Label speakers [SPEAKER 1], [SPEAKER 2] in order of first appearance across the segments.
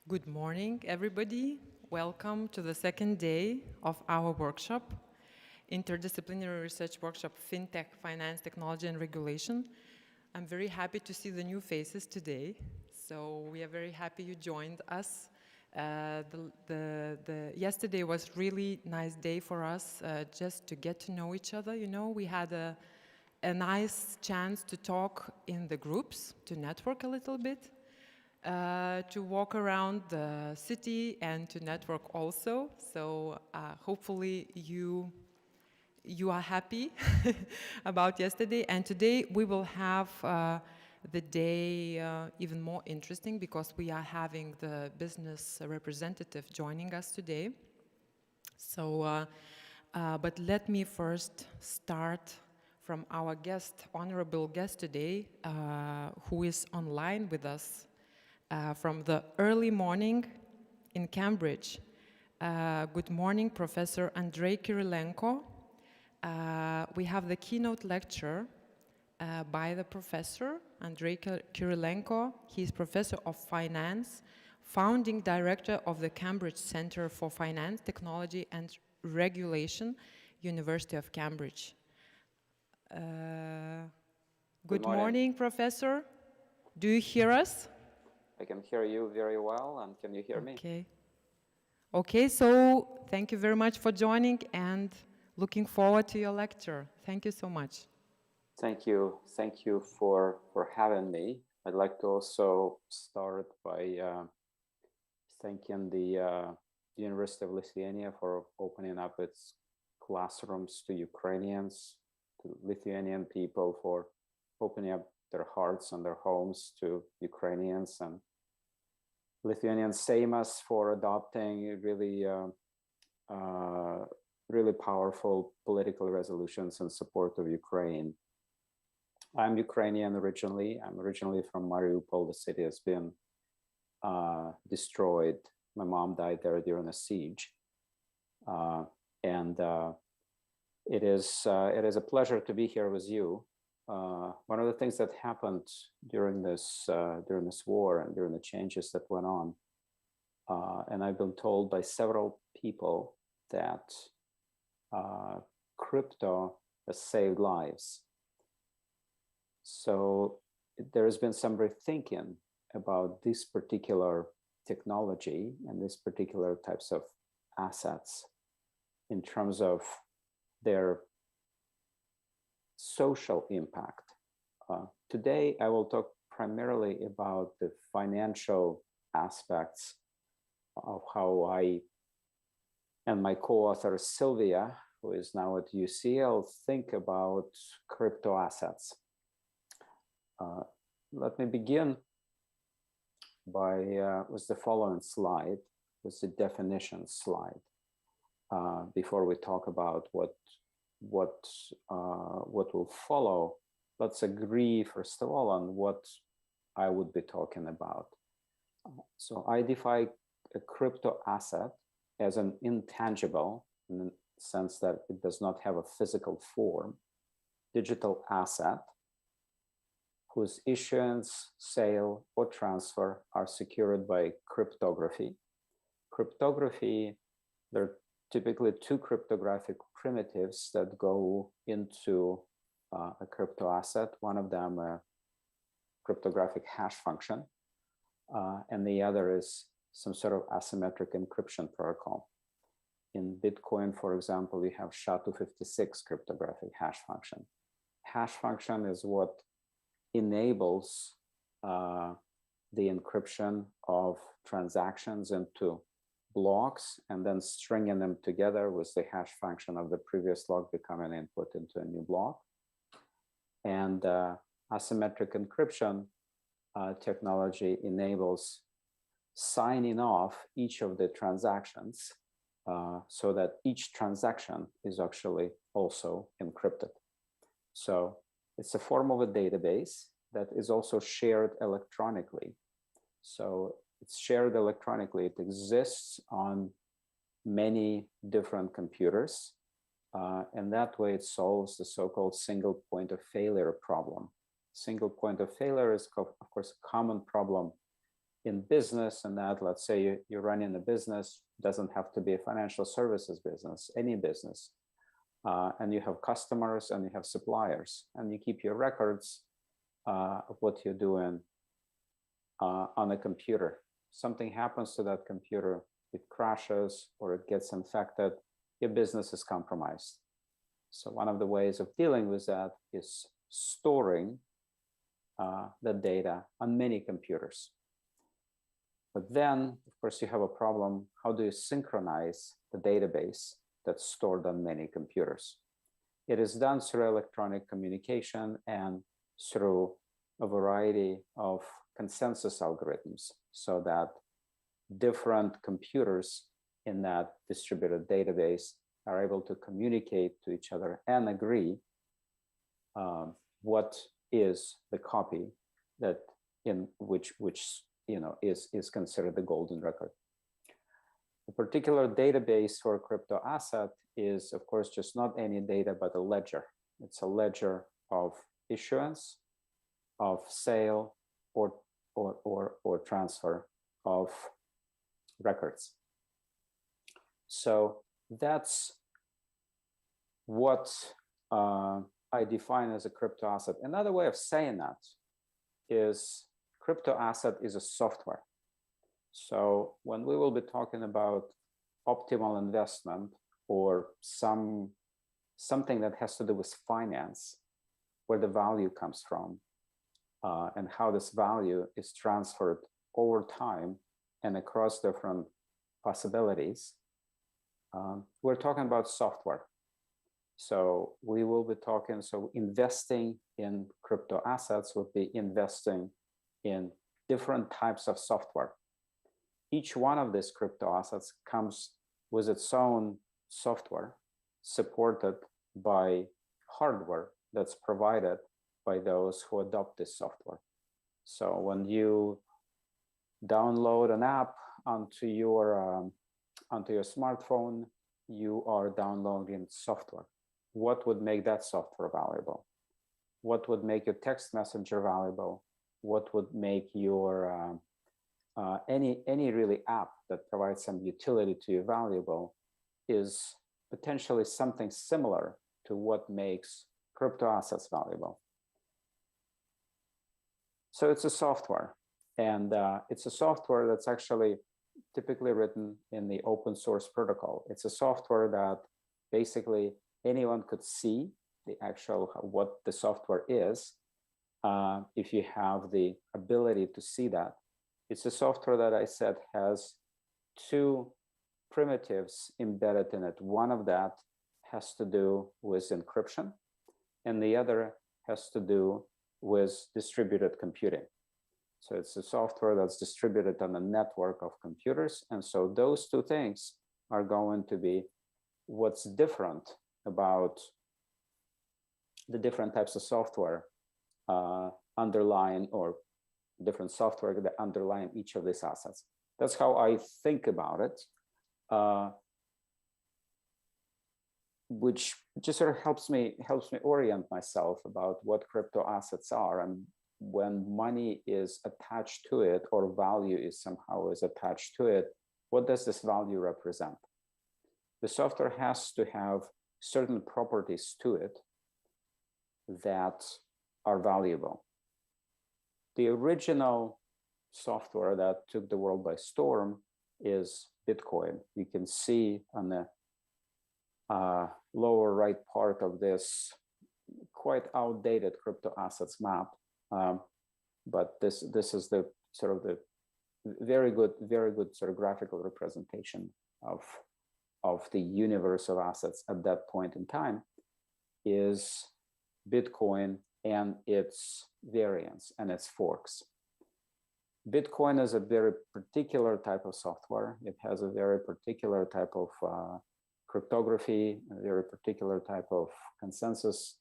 [SPEAKER 1] Good morning, everybody. Welcome to the second day of our workshop, Interdisciplinary Research Workshop, FinTech, Finance, Technology and Regulation. I'm very happy to see the new faces today. So we are very happy you joined us. Yesterday was really nice day for us just to get to know each other. You know, we had a nice chance to talk in the groups, to network a little bit. To walk around the city and to network also. So hopefully you are happy about yesterday. And today we will have the day even more interesting because we are having the business representative joining us today. So, but let me first start from our honorable guest today, who is online with us. From the early morning in Cambridge. Good morning, Professor Andrei Kirilenko. We have the keynote lecture by the professor, Andrei Kirilenko. He's Professor of Finance, founding director of the Cambridge Center for Finance, Technology and Regulation, University of Cambridge. Good morning, Professor. Do you hear us?
[SPEAKER 2] I can hear you very well, and can you hear me?
[SPEAKER 1] Okay, so thank you very much for joining and looking forward to your lecture. Thank you so much.
[SPEAKER 2] Thank you for having me. I'd like to also start by thanking the University of Lithuania for opening up its classrooms to Ukrainians, to Lithuanian people for opening up their hearts and their homes to Ukrainians, and Lithuanian Seimas for adopting really powerful political resolutions in support of Ukraine. I'm Ukrainian originally. I'm originally from Mariupol. The city has been destroyed. My mom died there during a siege. It is a pleasure to be here with you. One of the things that happened during this war and during the changes that went on, and I've been told by several people that crypto has saved lives. So there has been some rethinking about this particular technology and these particular types of assets in terms of their social impact. Today, I will talk primarily about the financial aspects of how I and my co-author Sylvia, who is now at UCL, think about crypto assets. Let me begin with the following slide, with the definition slide, before we talk about what will follow. Let's agree first of all on what I would be talking about. So I define a crypto asset as an intangible, in the sense that it does not have a physical form, digital asset whose issuance, sale, or transfer are secured by cryptography. Cryptography, there are typically two cryptographic primitives that go into a crypto asset. One of them a cryptographic hash function, and the other is some sort of asymmetric encryption protocol. In Bitcoin, for example, you have SHA-256 cryptographic hash function. Hash function is what enables the encryption of transactions into blocks and then stringing them together with the hash function of the previous block becoming input into a new block. And asymmetric encryption technology enables signing off each of the transactions so that each transaction is actually also encrypted. So it's a form of a database that is also shared electronically. So it's shared electronically. It exists on many different computers. And that way it solves the so-called single point of failure problem. Single point of failure is, of course, a common problem in business, and that, let's say you're running a business, doesn't have to be a financial services business, any business. And you have customers and you have suppliers, and you keep your records of what you're doing on a computer. Something happens to that computer, it crashes or it gets infected, your business is compromised. So one of the ways of dealing with that is storing the data on many computers. But then, of course, you have a problem. How do you synchronize the database that's stored on many computers? It is done through electronic communication and through a variety of consensus algorithms, so that different computers in that distributed database are able to communicate to each other and agree what is the copy that in which is considered the golden record. A particular database for a crypto asset is, of course, just not any data, but a ledger. It's a ledger of issuance, of sale, or transfer of records. So that's what I define as a crypto asset. Another way of saying that is crypto asset is a software. So when we will be talking about optimal investment or something that has to do with finance, where the value comes from, and how this value is transferred over time and across different possibilities, we're talking about software. So we will be talking, so investing in crypto assets would be investing in different types of software. Each one of these crypto assets comes with its own software supported by hardware that's provided by those who adopt this software. So when you download an app onto your smartphone, you are downloading software. What would make that software valuable? What would make your text messenger valuable? What would make your any really app that provides some utility to you valuable is potentially something similar to what makes crypto assets valuable. So it's a software, and it's a software that's actually typically written in the open source protocol. It's a software that basically anyone could see the actual what the software is if you have the ability to see that. It's a software that I said has two primitives embedded in it. One of that has to do with encryption, and the other has to do with distributed computing. So it's a software that's distributed on a network of computers. And so those two things are going to be what's different about the different types of software underlying, or different software that underline each of these assets. That's how I think about it, which just sort of helps me orient myself about what crypto assets are, and when money is attached to it or value is somehow attached to it, what does this value represent? The software has to have certain properties to it that are valuable. The original software that took the world by storm is Bitcoin. You can see on the lower right part of this quite outdated crypto assets map, but this is the sort of the very good sort of graphical representation of the universe of assets at that point in time is Bitcoin and its variants and its forks. Bitcoin is a very particular type of software. It has a very particular type of cryptography, a very particular type of consensus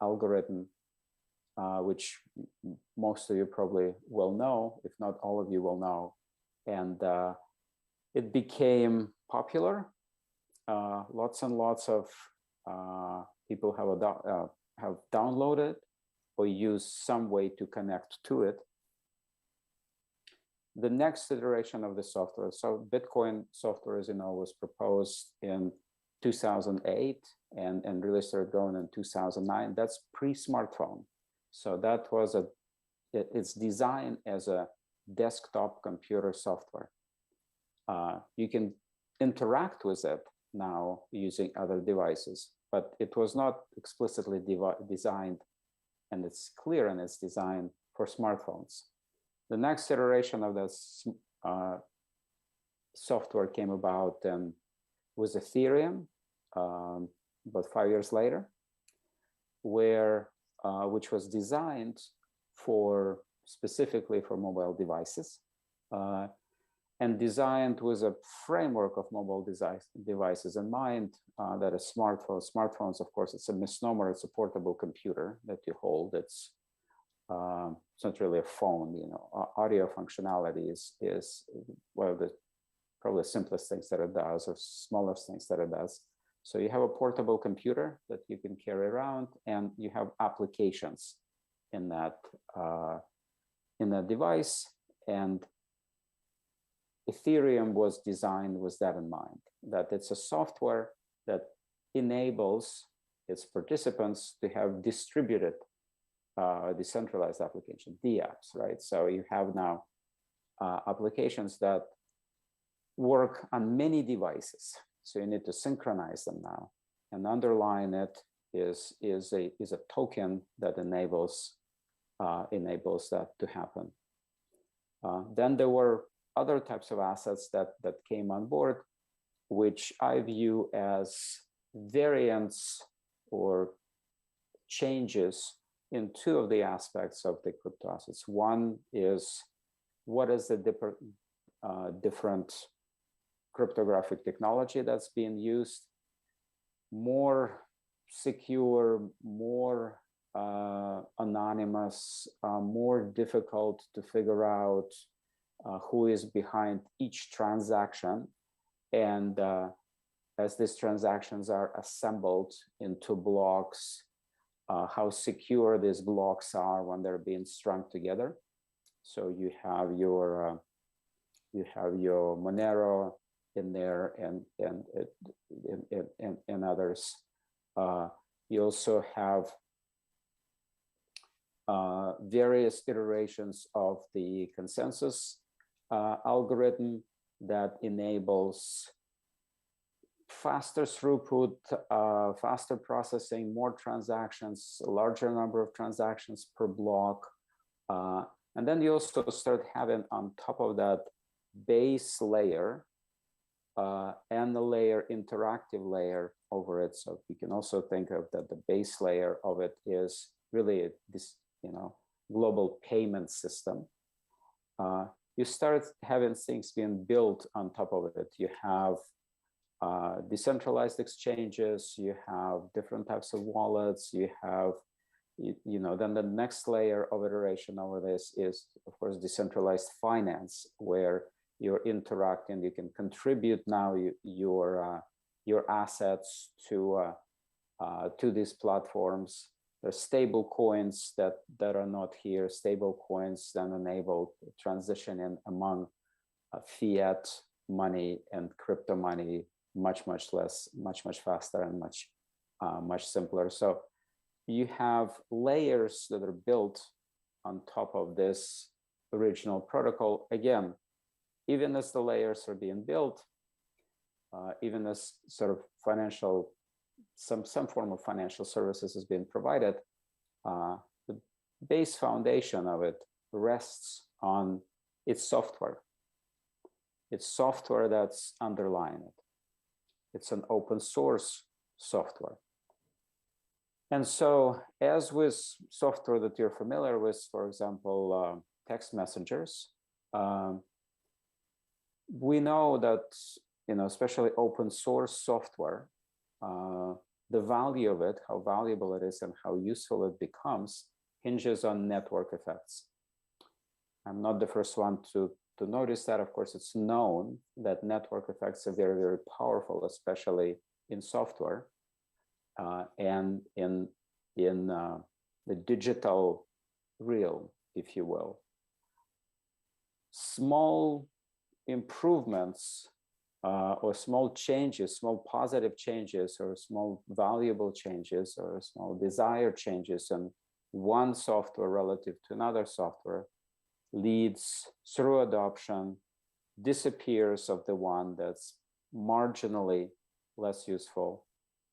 [SPEAKER 2] algorithm, which most of you probably will know, if not all of you will know. And it became popular. Lots and lots of people have downloaded or used some way to connect to it. the next iteration of the software, so Bitcoin software, as you know, was proposed in 2008 and really started going in 2009. That's pre-smartphone. So that was it's designed as a desktop computer software. You can interact with it now using other devices, but it was not explicitly designed, and it's clear in its design, for smartphones. The next iteration of this software came about with Ethereum about 5 years later, which was designed specifically for mobile devices, and designed with a framework of mobile devices in mind, that is smartphones, of course, it's a misnomer. It's a portable computer that you hold. It's not really a phone. Audio functionality is one of the probably simplest things that it does, or smallest things that it does. So you have a portable computer that you can carry around, and you have applications in that device. And Ethereum was designed with that in mind, that it's a software that enables its participants to have distributed decentralized application, DApps, right? So you have now applications that work on many devices. So you need to synchronize them now, and underlying it is a token that enables that to happen. Then there were other types of assets that came on board, which I view as variants or changes in two of the aspects of the crypto assets. One is, what is the different cryptographic technology that's being used? More secure, more anonymous, more difficult to figure out who is behind each transaction. And as these transactions are assembled into blocks, how secure these blocks are when they're being strung together. So you have your Monero in there, and others. You also have various iterations of the consensus algorithm that enables faster throughput, faster processing, more transactions, a larger number of transactions per block. And then you also start having on top of that base layer and the interactive layer over it. So you can also think of that the base layer of it is really this, global payment system. You start having things being built on top of it. You have decentralized exchanges, you have different types of wallets, you have, then the next layer of iteration over this is, of course, decentralized finance, where you're interacting, you can contribute now your assets to these platforms. There's stable coins that are not here. Stable coins then enable transitioning among fiat money and crypto money much faster and much simpler. So you have layers that are built on top of this original protocol. Again, even as the layers are being built, even as sort of some form of financial services is being provided, the base foundation of it rests on its software. It's software that's underlying it. It's an open source software. And so, as with software that you're familiar with, for example, text messengers, we know that, especially open source software, the value of it, how valuable it is and how useful it becomes, hinges on network effects. I'm not the first one to notice that. Of course, it's known that network effects are very, very powerful, especially in software and in the digital realm, if you will. small improvements or small changes, small positive changes, or small valuable changes, or small desired changes in one software relative to another software leads through adoption, disappears of the one that's marginally less useful,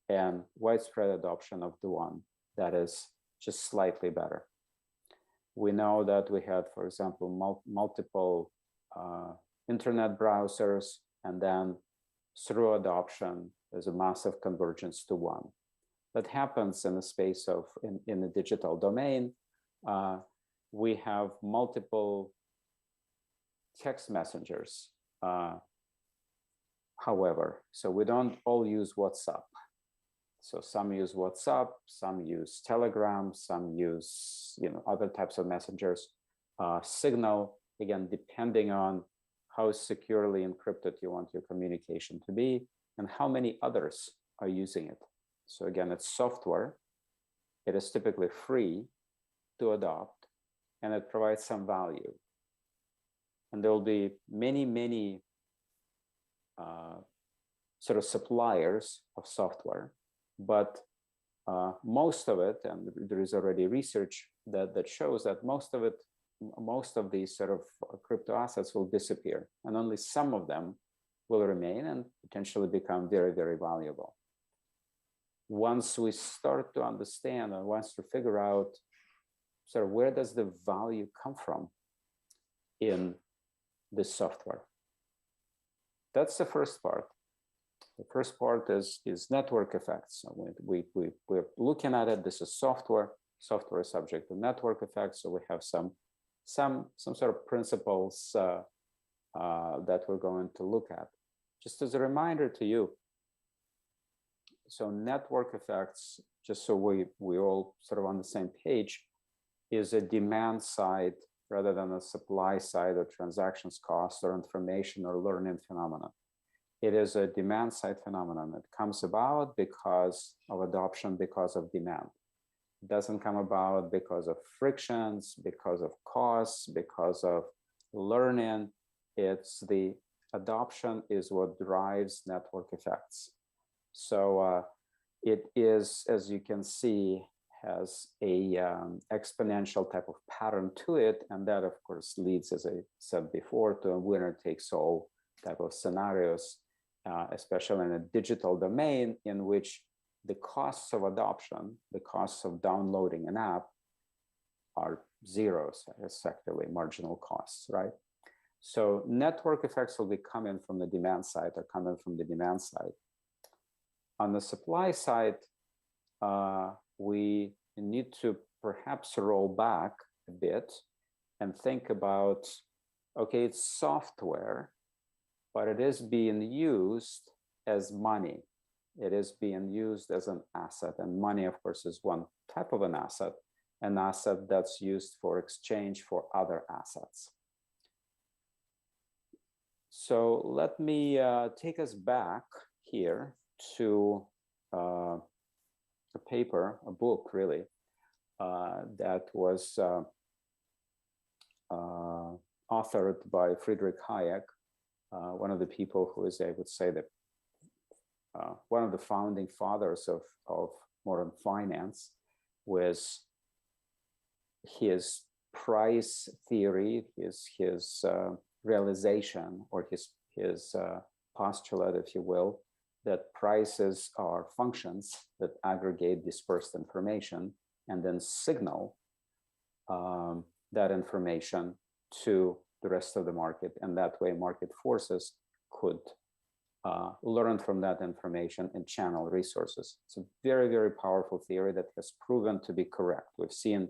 [SPEAKER 2] and widespread adoption of the one that is just slightly better. We know that we had, for example, multiple internet browsers, and then through adoption, there's a massive convergence to one. That happens in the space of, in the digital domain. We have multiple text messengers, however, so we don't all use WhatsApp. So some use WhatsApp, some use Telegram, some use other types of messengers. Signal, again, depending on how securely encrypted you want your communication to be and how many others are using it. So again, it's software. It is typically free to adopt, and it provides some value. And there will be many sort of suppliers of software, but most of it, and there is already research that shows that most of these sort of crypto assets will disappear, and only some of them will remain and potentially become very, very valuable. Once we start to understand and once to figure out sort of where does the value come from in this software, that's the first part. The first part is network effects. So we're looking at it. This is software. Software is subject to network effects. So we have some sort of principles that we're going to look at. Just as a reminder to you, so network effects, just so we all sort of on the same page, is a demand side rather than a supply side or transactions cost or information or learning phenomenon. It is a demand side phenomenon. It comes about because of adoption, because of demand. It doesn't come about because of frictions, because of costs, because of learning. It's the adoption is what drives network effects. So it is, as you can see, has a exponential type of pattern to it. And that, of course, leads, as I said before, to a winner-takes-all type of scenarios, especially in a digital domain in which the costs of adoption, the costs of downloading an app are zeros, effectively marginal costs, right? So network effects will be coming from the demand side or coming from the demand side. On the supply side, we need to perhaps roll back a bit and think about, okay, it's software, but it is being used as money. It is being used as an asset, and money, of course, is one type of an asset that's used for exchange for other assets. So let me take us back here to a paper, a book, really, that was authored by Friedrich Hayek, one of the people who is, I would say, that one of the founding fathers of modern finance, was his price theory, his realization, or his postulate, if you will, that prices are functions that aggregate dispersed information and then signal that information to the rest of the market. And that way market forces could learn from that information and channel resources. It's a very, very powerful theory that has proven to be correct. We've seen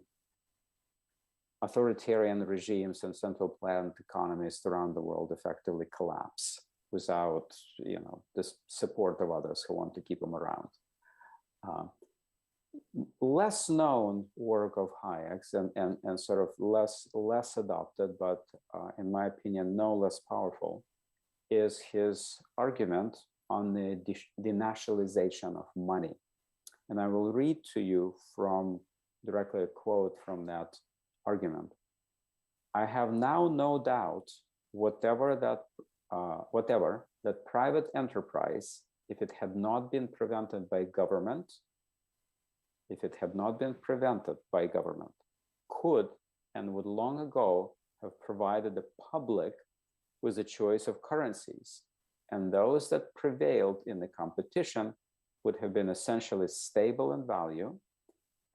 [SPEAKER 2] authoritarian regimes and central planned economies around the world effectively collapse without, the support of others who want to keep them around. Less known work of Hayek's and sort of less adopted, but in my opinion, no less powerful, is his argument on the denationalization of money. And I will read to you from directly a quote from that argument. "I have now no doubt whatever that private enterprise, if it had not been prevented by government, could and would long ago have provided the public with a choice of currencies. And those that prevailed in the competition would have been essentially stable in value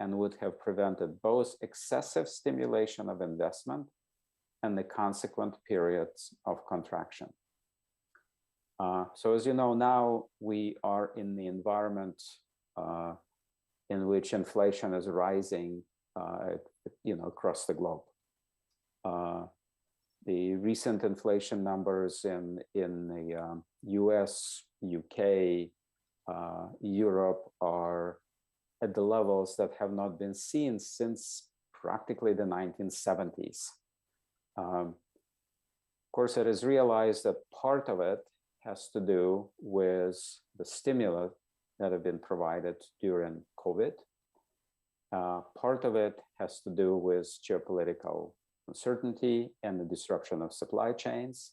[SPEAKER 2] and would have prevented both excessive stimulation of investment and the consequent periods of contraction. So as you know, now we are in the environment in which inflation is rising, across the globe. The recent inflation numbers in the US, UK, Europe are at the levels that have not been seen since practically the 1970s. Of course, it is realized that part of it has to do with the stimulus that have been provided during COVID. Part of it has to do with geopolitical uncertainty and the disruption of supply chains.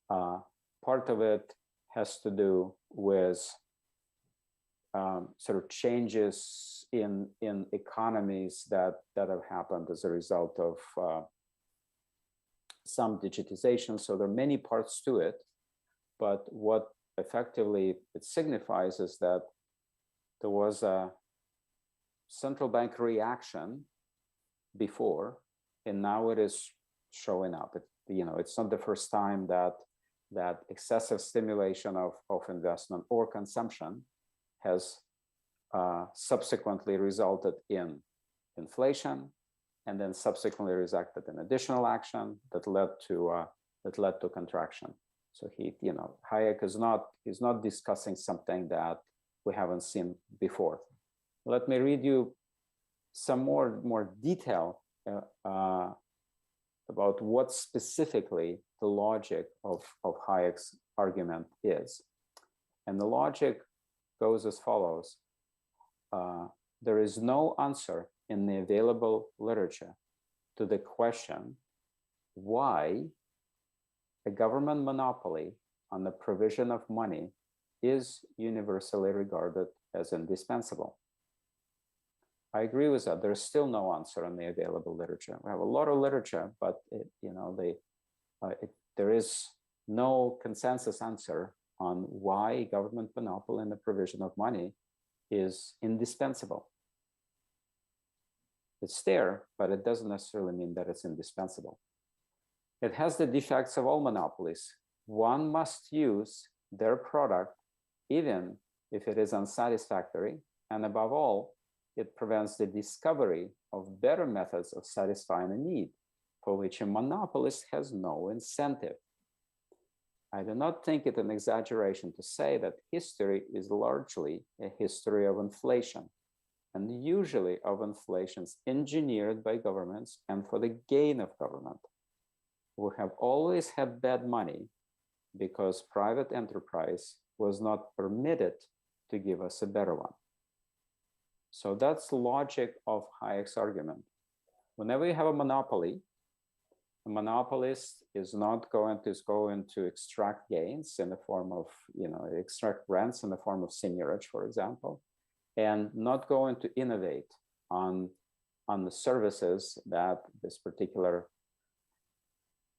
[SPEAKER 2] Part of it has to do with sort of changes in economies that have happened as a result of some digitization. So there are many parts to it, but what effectively it signifies is that there was a central bank reaction before, and now it is showing up. It's not the first time that excessive stimulation of investment or consumption has subsequently resulted in inflation, and then subsequently resulted in additional action that led to contraction. So Hayek is not discussing something that we haven't seen before. Let me read you some more detail about what specifically the logic of Hayek's argument is. And the logic goes as follows. There is no answer in the available literature to the question why a government monopoly on the provision of money is universally regarded as indispensable. I agree with that. There's still no answer in the available literature. We have a lot of literature, but there is no consensus answer on why government monopoly in the provision of money is indispensable. It's there, but it doesn't necessarily mean that it's indispensable. It has the defects of all monopolies. One must use their product even if it is unsatisfactory, and above all, it prevents the discovery of better methods of satisfying a need for which a monopolist has no incentive. I do not think it an exaggeration to say that history is largely a history of inflation, and usually of inflations engineered by governments and for the gain of government. We have always had bad money because private enterprise was not permitted to give us a better one. So that's the logic of Hayek's argument. Whenever you have a monopoly, a monopolist is going to extract gains in the form of, extract rents in the form of seigniorage, for example, and not going to innovate on the services that this particular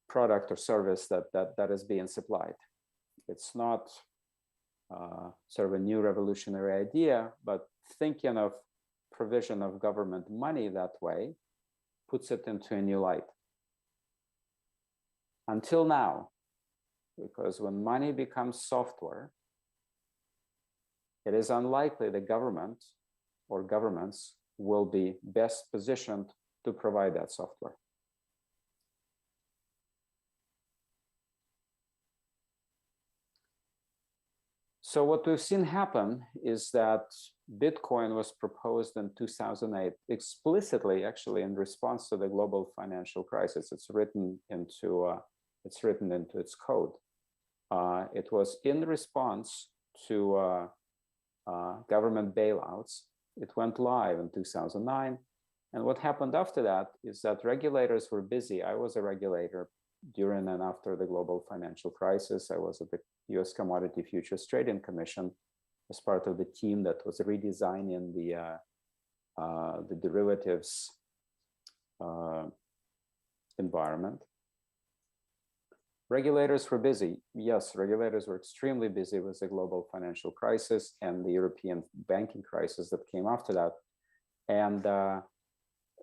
[SPEAKER 2] product or service that is being supplied. It's not sort of a new revolutionary idea, but thinking of provision of government money that way puts it into a new light. Until now, because when money becomes software, it is unlikely the government or governments will be best positioned to provide that software. So what we've seen happen is that Bitcoin was proposed in 2008 explicitly, actually, in response to the global financial crisis. It's written into its code. It was in response to government bailouts. It went live in 2009. And what happened after that is that regulators were busy. I was a regulator during and after the global financial crisis. I was at the US Commodity Futures Trading Commission as part of the team that was redesigning the derivatives environment. Regulators were busy. Yes, regulators were extremely busy with the global financial crisis and the European banking crisis that came after that. And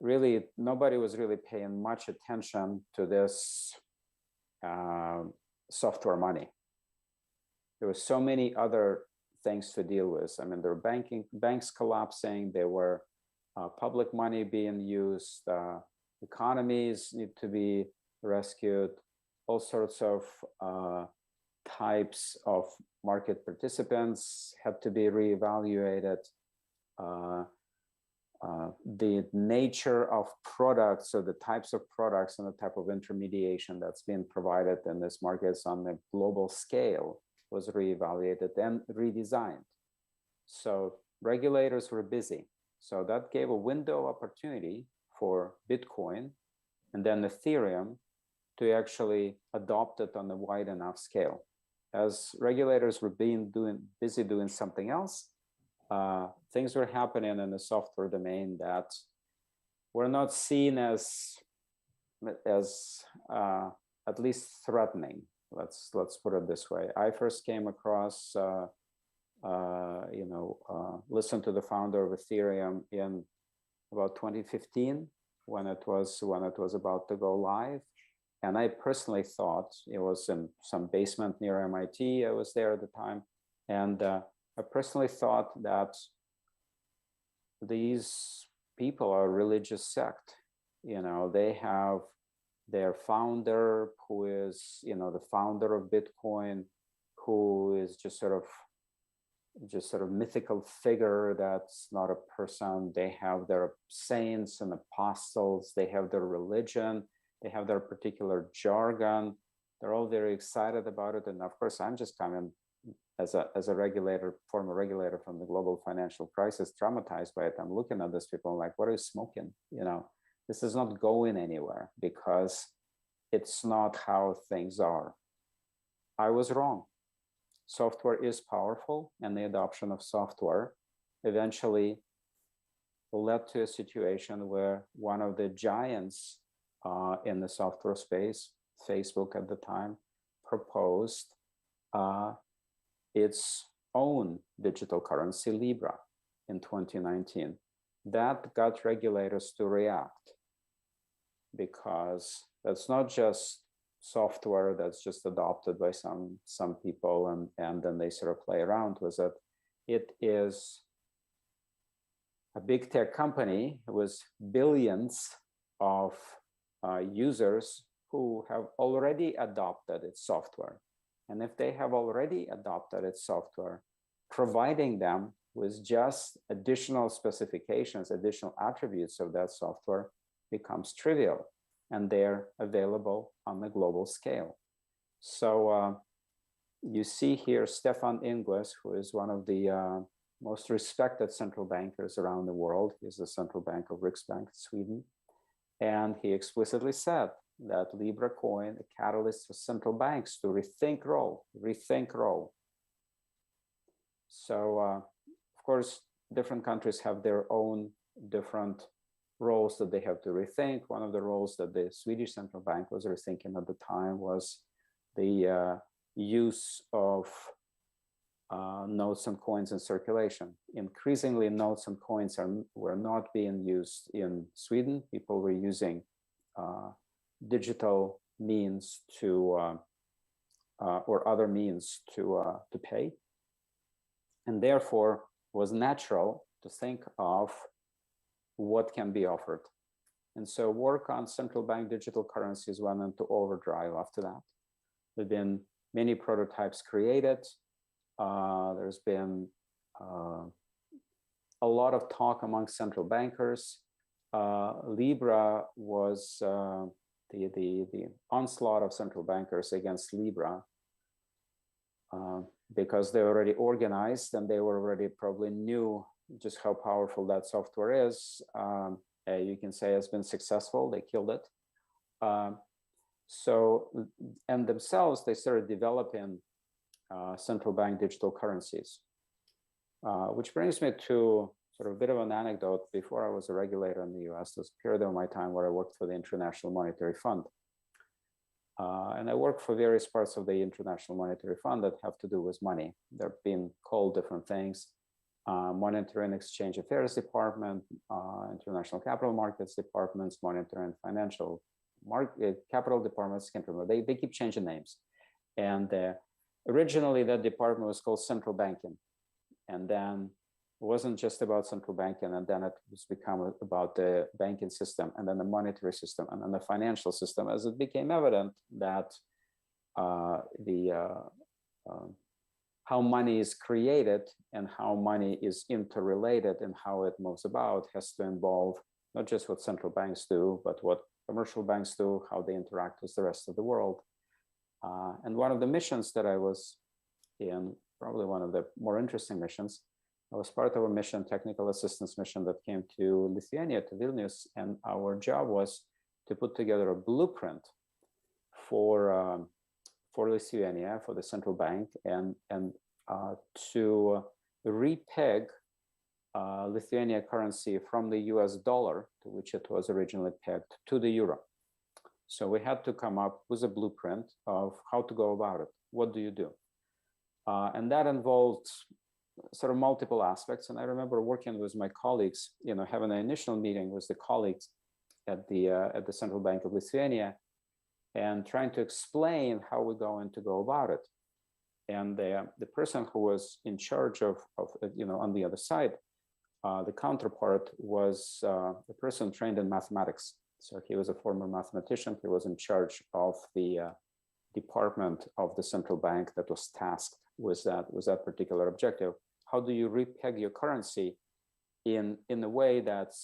[SPEAKER 2] really, nobody was really paying much attention to this software money. There were so many other things to deal with. I mean, there were banks collapsing, there were public money being used, economies need to be rescued, all sorts of types of market participants had to be reevaluated. The nature of products, or the types of products and the type of intermediation that's being provided in this markets on a global scale was reevaluated and redesigned. So regulators were busy. So that gave a window opportunity for Bitcoin and then Ethereum to actually adopt it on a wide enough scale. As regulators were busy doing something else, things were happening in the software domain that were not seen as at least threatening. Let's put it this way. I first came across, listened to the founder of Ethereum in about 2015 when it was about to go live, and I personally thought it was in some basement near MIT. I was there at the time, and I personally thought that these people are a religious sect. You know, they have their founder, who is, the founder of Bitcoin, who is just sort of mythical figure that's not a person. They have their saints and apostles, they have their religion, they have their particular jargon. They're all very excited about it. And of course, I'm just coming as a regulator, former regulator from the global financial crisis, traumatized by it. I'm looking at these people like, what are you smoking? This is not going anywhere because it's not how things are. I was wrong. Software is powerful, and the adoption of software eventually led to a situation where one of the giants in the software space, Facebook at the time, proposed its own digital currency, Libra, in 2019. That got regulators to react, because that's not just software that's just adopted by some people and then they sort of play around with it. It is a big tech company with billions of users who have already adopted its software. And if they have already adopted its software, providing them with just additional specifications, additional attributes of that software becomes trivial, and they're available on a global scale. So you see here Stefan Ingves, who is one of the most respected central bankers around the world. He's the central bank of Riksbank, Sweden. And he explicitly said that Libra coin, a catalyst for central banks to rethink role. So of course, different countries have their own different roles that they have to rethink. One of the roles that the Swedish central bank was rethinking at the time was the use of notes and coins in circulation. Increasingly, notes and coins were not being used in Sweden. People were using digital means to or other means to pay, and therefore was natural to think of what can be offered. And so work on central bank digital currencies went into overdrive after that. There have been many prototypes created. There's been a lot of talk among central bankers. Libra was the onslaught of central bankers against Libra because they already organized and they were already probably knew just how powerful that software is. You can say has been successful. They killed it. So, and themselves, they started developing central bank digital currencies, which brings me to sort of a bit of an anecdote. Before I was a regulator in the US, there was a period of my time where I worked for the International Monetary Fund. And I work for various parts of the International Monetary Fund that have to do with money. They're being called different things. Monetary and Exchange Affairs Department, International Capital Markets Departments, Monetary and Financial Capital Departments, can't remember. They keep changing names. And originally that department was called Central Banking. And then it wasn't just about central banking, and then it was become about the banking system, and then the monetary system, and then the financial system, as it became evident that how money is created and how money is interrelated and how it moves about has to involve not just what central banks do, but what commercial banks do, how they interact with the rest of the world. And one of the missions that I was in, probably one of the more interesting missions, I was part of a mission, technical assistance mission, that came to Lithuania, to Vilnius, and our job was to put together a blueprint for Lithuania, for the central bank, and to repeg Lithuania currency from the US dollar, to which it was originally pegged, to the euro. So we had to come up with a blueprint of how to go about it. What do you do? And that involved sort of multiple aspects. And I remember working with my colleagues, having an initial meeting with the colleagues at the Central Bank of Lithuania, and trying to explain how we're going to go about it. And the person who was in charge of on the other side, the counterpart was a person trained in mathematics. So he was a former mathematician. He was in charge of the department of the central bank that was tasked with that particular objective. How do you repeg your currency in a way that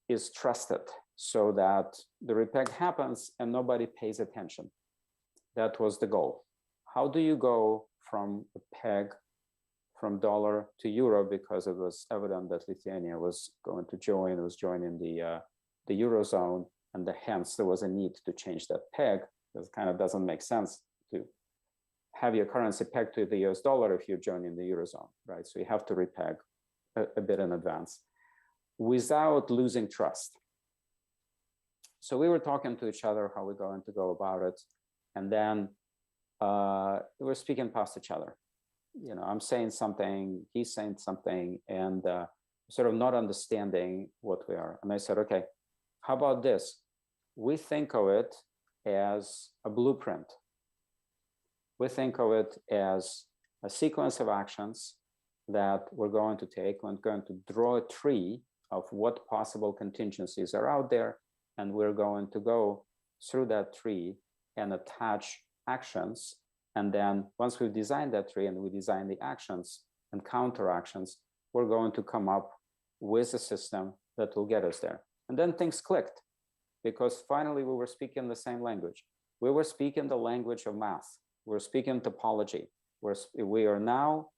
[SPEAKER 2] is trusted, so that the repeg happens and nobody pays attention? That was the goal. How do you go from a peg from dollar to euro, because it was evident that Lithuania was going to join, was joining the Eurozone, and hence there was a need to change that peg. It kind of doesn't make sense to have your currency pegged to the US dollar if you're joining the Eurozone, right? So you have to repeg a bit in advance without losing trust. So we were talking to each other how we're going to go about it. And then we're speaking past each other. I'm saying something, he's saying something, and sort of not understanding what we are. And I said, okay, how about this? We think of it as a blueprint. We think of it as a sequence of actions that we're going to take. We're going to draw a tree of what possible contingencies are out there, and we're going to go through that tree and attach actions. And then once we've designed that tree and we design the actions and counter actions, we're going to come up with a system that will get us there. And then things clicked, because finally we were speaking the same language. We were speaking the language of math. We're speaking topology. We are now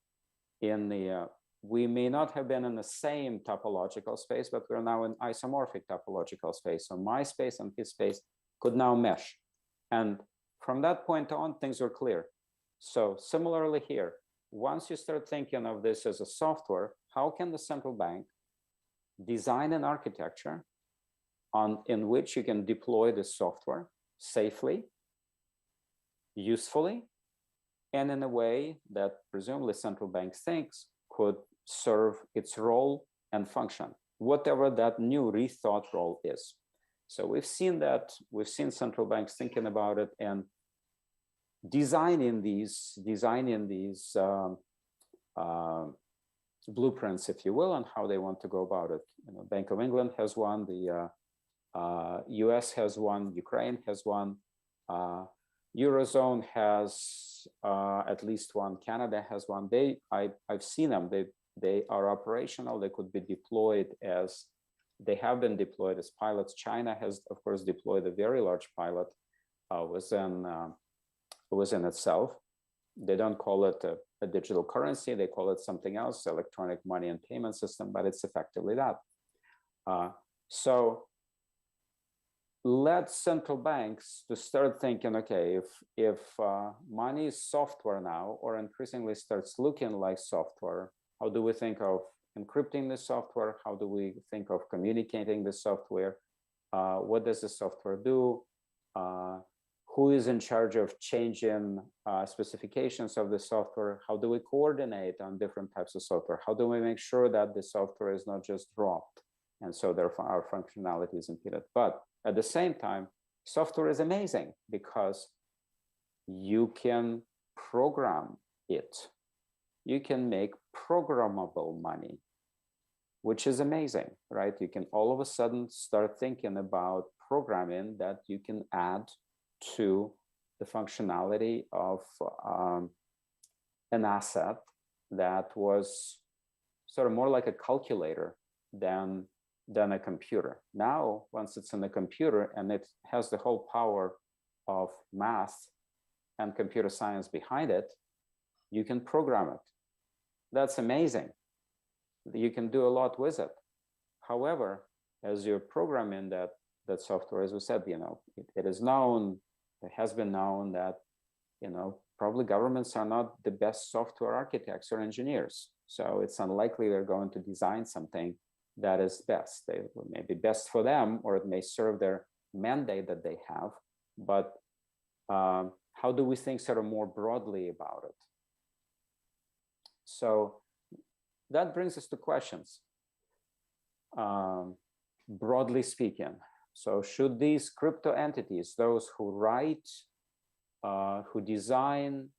[SPEAKER 2] in the, we may not have been in the same topological space, but we're now in isomorphic topological space. So my space and his space could now mesh. And from that point on, things were clear. So similarly here, once you start thinking of this as a software, how can the central bank design an architecture in which you can deploy this software safely, usefully, and in a way that presumably central bank thinks could serve its role and function, whatever that new rethought role is. So we've seen central banks thinking about it and designing these blueprints, if you will, and how they want to go about it. Bank of England has one, the US has one, Ukraine has one, Eurozone has at least one, Canada has one. I've seen them, they are operational, they could be deployed as, they have been deployed as pilots. China has, of course, deployed a very large pilot within itself. They don't call it a digital currency, they call it something else, electronic money and payment system, but it's effectively that. So led central banks to start thinking, okay, if money is software now, or increasingly starts looking like software, how do we think of encrypting the software? How do we think of communicating the software? What does the software do? Who is in charge of changing specifications of the software? How do we coordinate on different types of software? How do we make sure that the software is not just dropped, and so therefore our functionality is impeded? But at the same time, software is amazing because you can program it. You can make programmable money, which is amazing, right? You can all of a sudden start thinking about programming that you can add to the functionality of an asset that was sort of more like a calculator than a computer. Now, once it's in a computer and it has the whole power of math and computer science behind it, you can program it. That's amazing. You can do a lot with it. However, as you're programming that software, as we said, it is known, it has been known that, probably governments are not the best software architects or engineers. So it's unlikely they're going to design something that is best. They may be best for them, or it may serve their mandate that they have. But how do we think sort of more broadly about it? So that brings us to questions. Broadly speaking, so should these crypto entities, those who write, who design,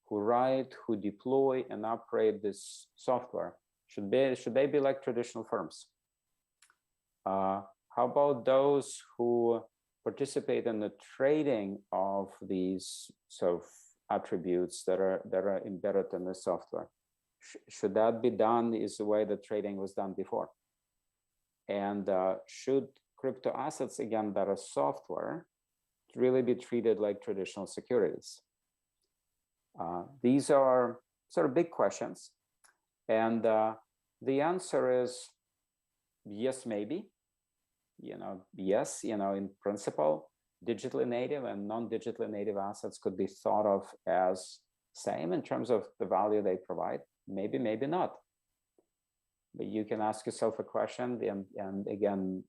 [SPEAKER 2] who deploy and operate this software, should they be like traditional firms? How about those who participate in the trading of these sort of attributes that are embedded in the software? Should that be done is the way the trading was done before? And should crypto assets, again, that are software, really be treated like traditional securities? These are sort of big questions. And the answer is yes, maybe. Yes, in principle, digitally native and non-digitally native assets could be thought of as same in terms of the value they provide. Maybe, maybe not. But you can ask yourself a question and again,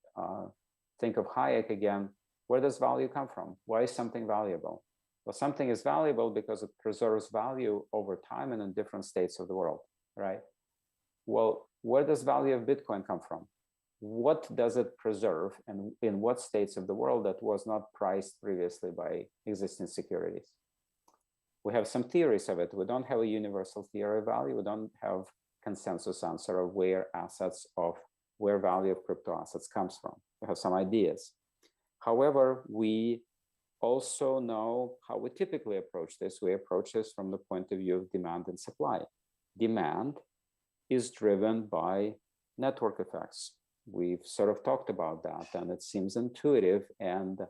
[SPEAKER 2] think of Hayek again. Where does value come from? Why is something valuable? Well, something is valuable because it preserves value over time and in different states of the world, right? Well, where does value of Bitcoin come from? What does it preserve and in what states of the world that was not priced previously by existing securities? We have some theories of it. We don't have a universal theory of value. We don't have consensus on sort of where value of crypto assets comes from. We have some ideas. However, we also know how we typically approach this. We approach this from the point of view of demand and supply. Demand is driven by network effects. We've sort of talked about that, and it seems intuitive, and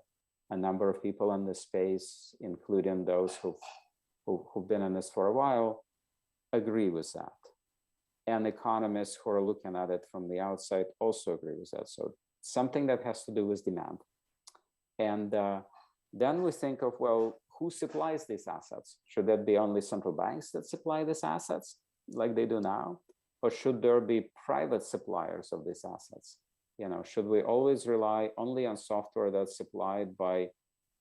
[SPEAKER 2] a number of people in this space, including those who've been in this for a while, agree with that. And economists who are looking at it from the outside also agree with that. So something that has to do with demand. And then we think of, well, who supplies these assets? Should that be only central banks that supply these assets like they do now? Or should there be private suppliers of these assets? Should we always rely only on software that's supplied by,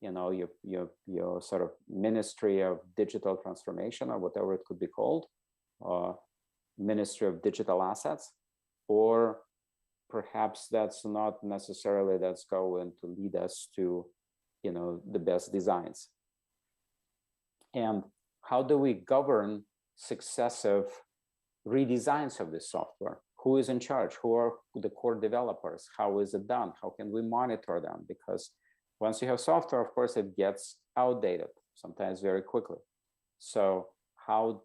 [SPEAKER 2] your sort of Ministry of Digital Transformation or whatever it could be called, Ministry of Digital Assets? Or perhaps that's not necessarily that's going to lead us to, the best designs. And how do we govern successive redesigns of this software? Who is in charge? Who are the core developers? How is it done? How can we monitor them? Because once you have software, of course, it gets outdated, sometimes very quickly. So how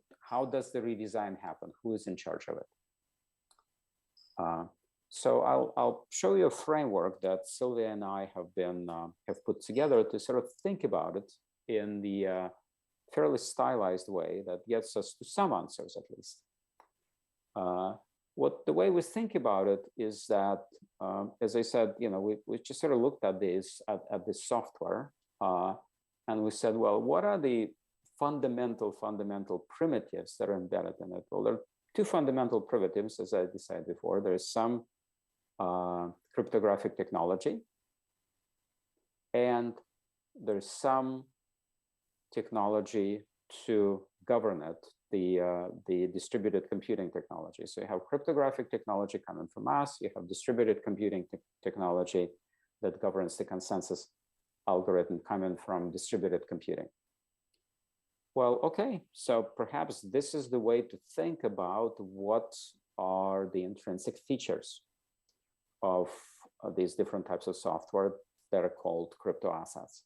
[SPEAKER 2] does the redesign happen? Who is in charge of it? So I'll show you a framework that Sylvia and I have put together to sort of think about it in the fairly stylized way that gets us to some answers, at least. the way we think about it is that, as I said, we just sort of looked at this software, and we said, well, what are the fundamental primitives that are embedded in it? Well, there are two fundamental primitives, as I decided before. There's some cryptographic technology, and there's some technology to govern it, the distributed computing technology. So you have cryptographic technology coming from us, you have distributed computing technology that governs the consensus algorithm coming from distributed computing. Well, okay, so perhaps this is the way to think about what are the intrinsic features of these different types of software that are called crypto assets.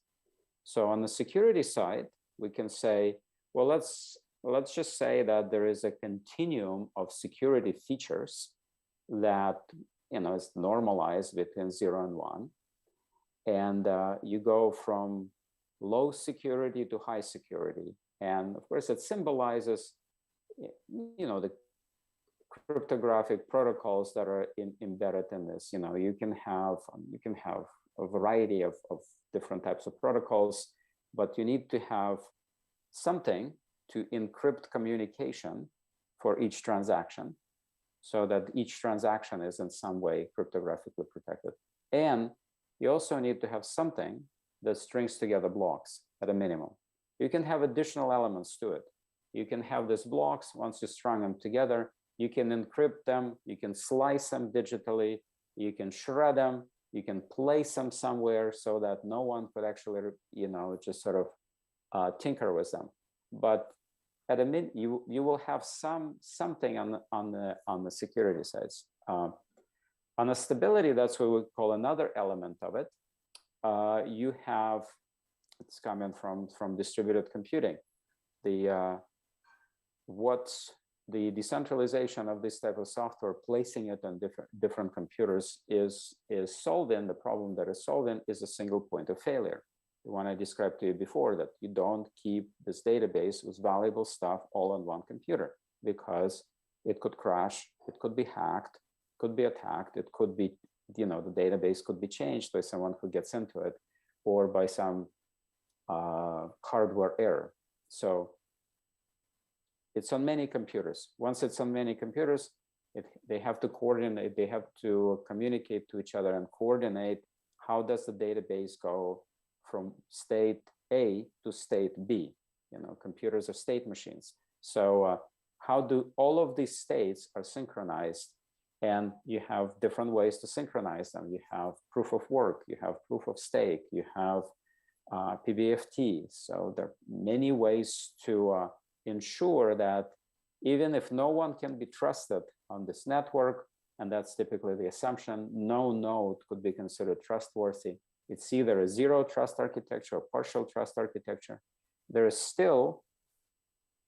[SPEAKER 2] So on the security side, we can say, well, let's just say that there is a continuum of security features that is normalized between 0 and 1, and you go from low security to high security, and of course it symbolizes the cryptographic protocols that are embedded in this. You can have a variety of different types of protocols, but you need to have something to encrypt communication for each transaction, so that each transaction is in some way cryptographically protected. And you also need to have something that strings together blocks at a minimum. You can have additional elements to it. You can have these blocks, once you strung them together, you can encrypt them, you can slice them digitally, you can shred them, you can place them somewhere so that no one could actually, just sort of tinker with them. But at a minute, you will have something on the security sides. On the stability, that's what we call another element of it. You have, it's coming from distributed computing. The decentralization of this type of software, placing it on different computers is solving the problem that is solving is a single point of failure. The one I described to you before, that you don't keep this database with valuable stuff all on one computer, because it could crash, it could be hacked, could be attacked, it could be, the database could be changed by someone who gets into it, or by some hardware error. So it's on many computers. Once it's on many computers, they have to coordinate, they have to communicate to each other and coordinate how does the database go from state A to state B. Computers are state machines. So how do all of these states are synchronized? And you have different ways to synchronize them. You have proof of work, you have proof of stake, you have PBFT. So there are many ways to ensure that even if no one can be trusted on this network, and that's typically the assumption, no node could be considered trustworthy. It's either a zero trust architecture or partial trust architecture. There is still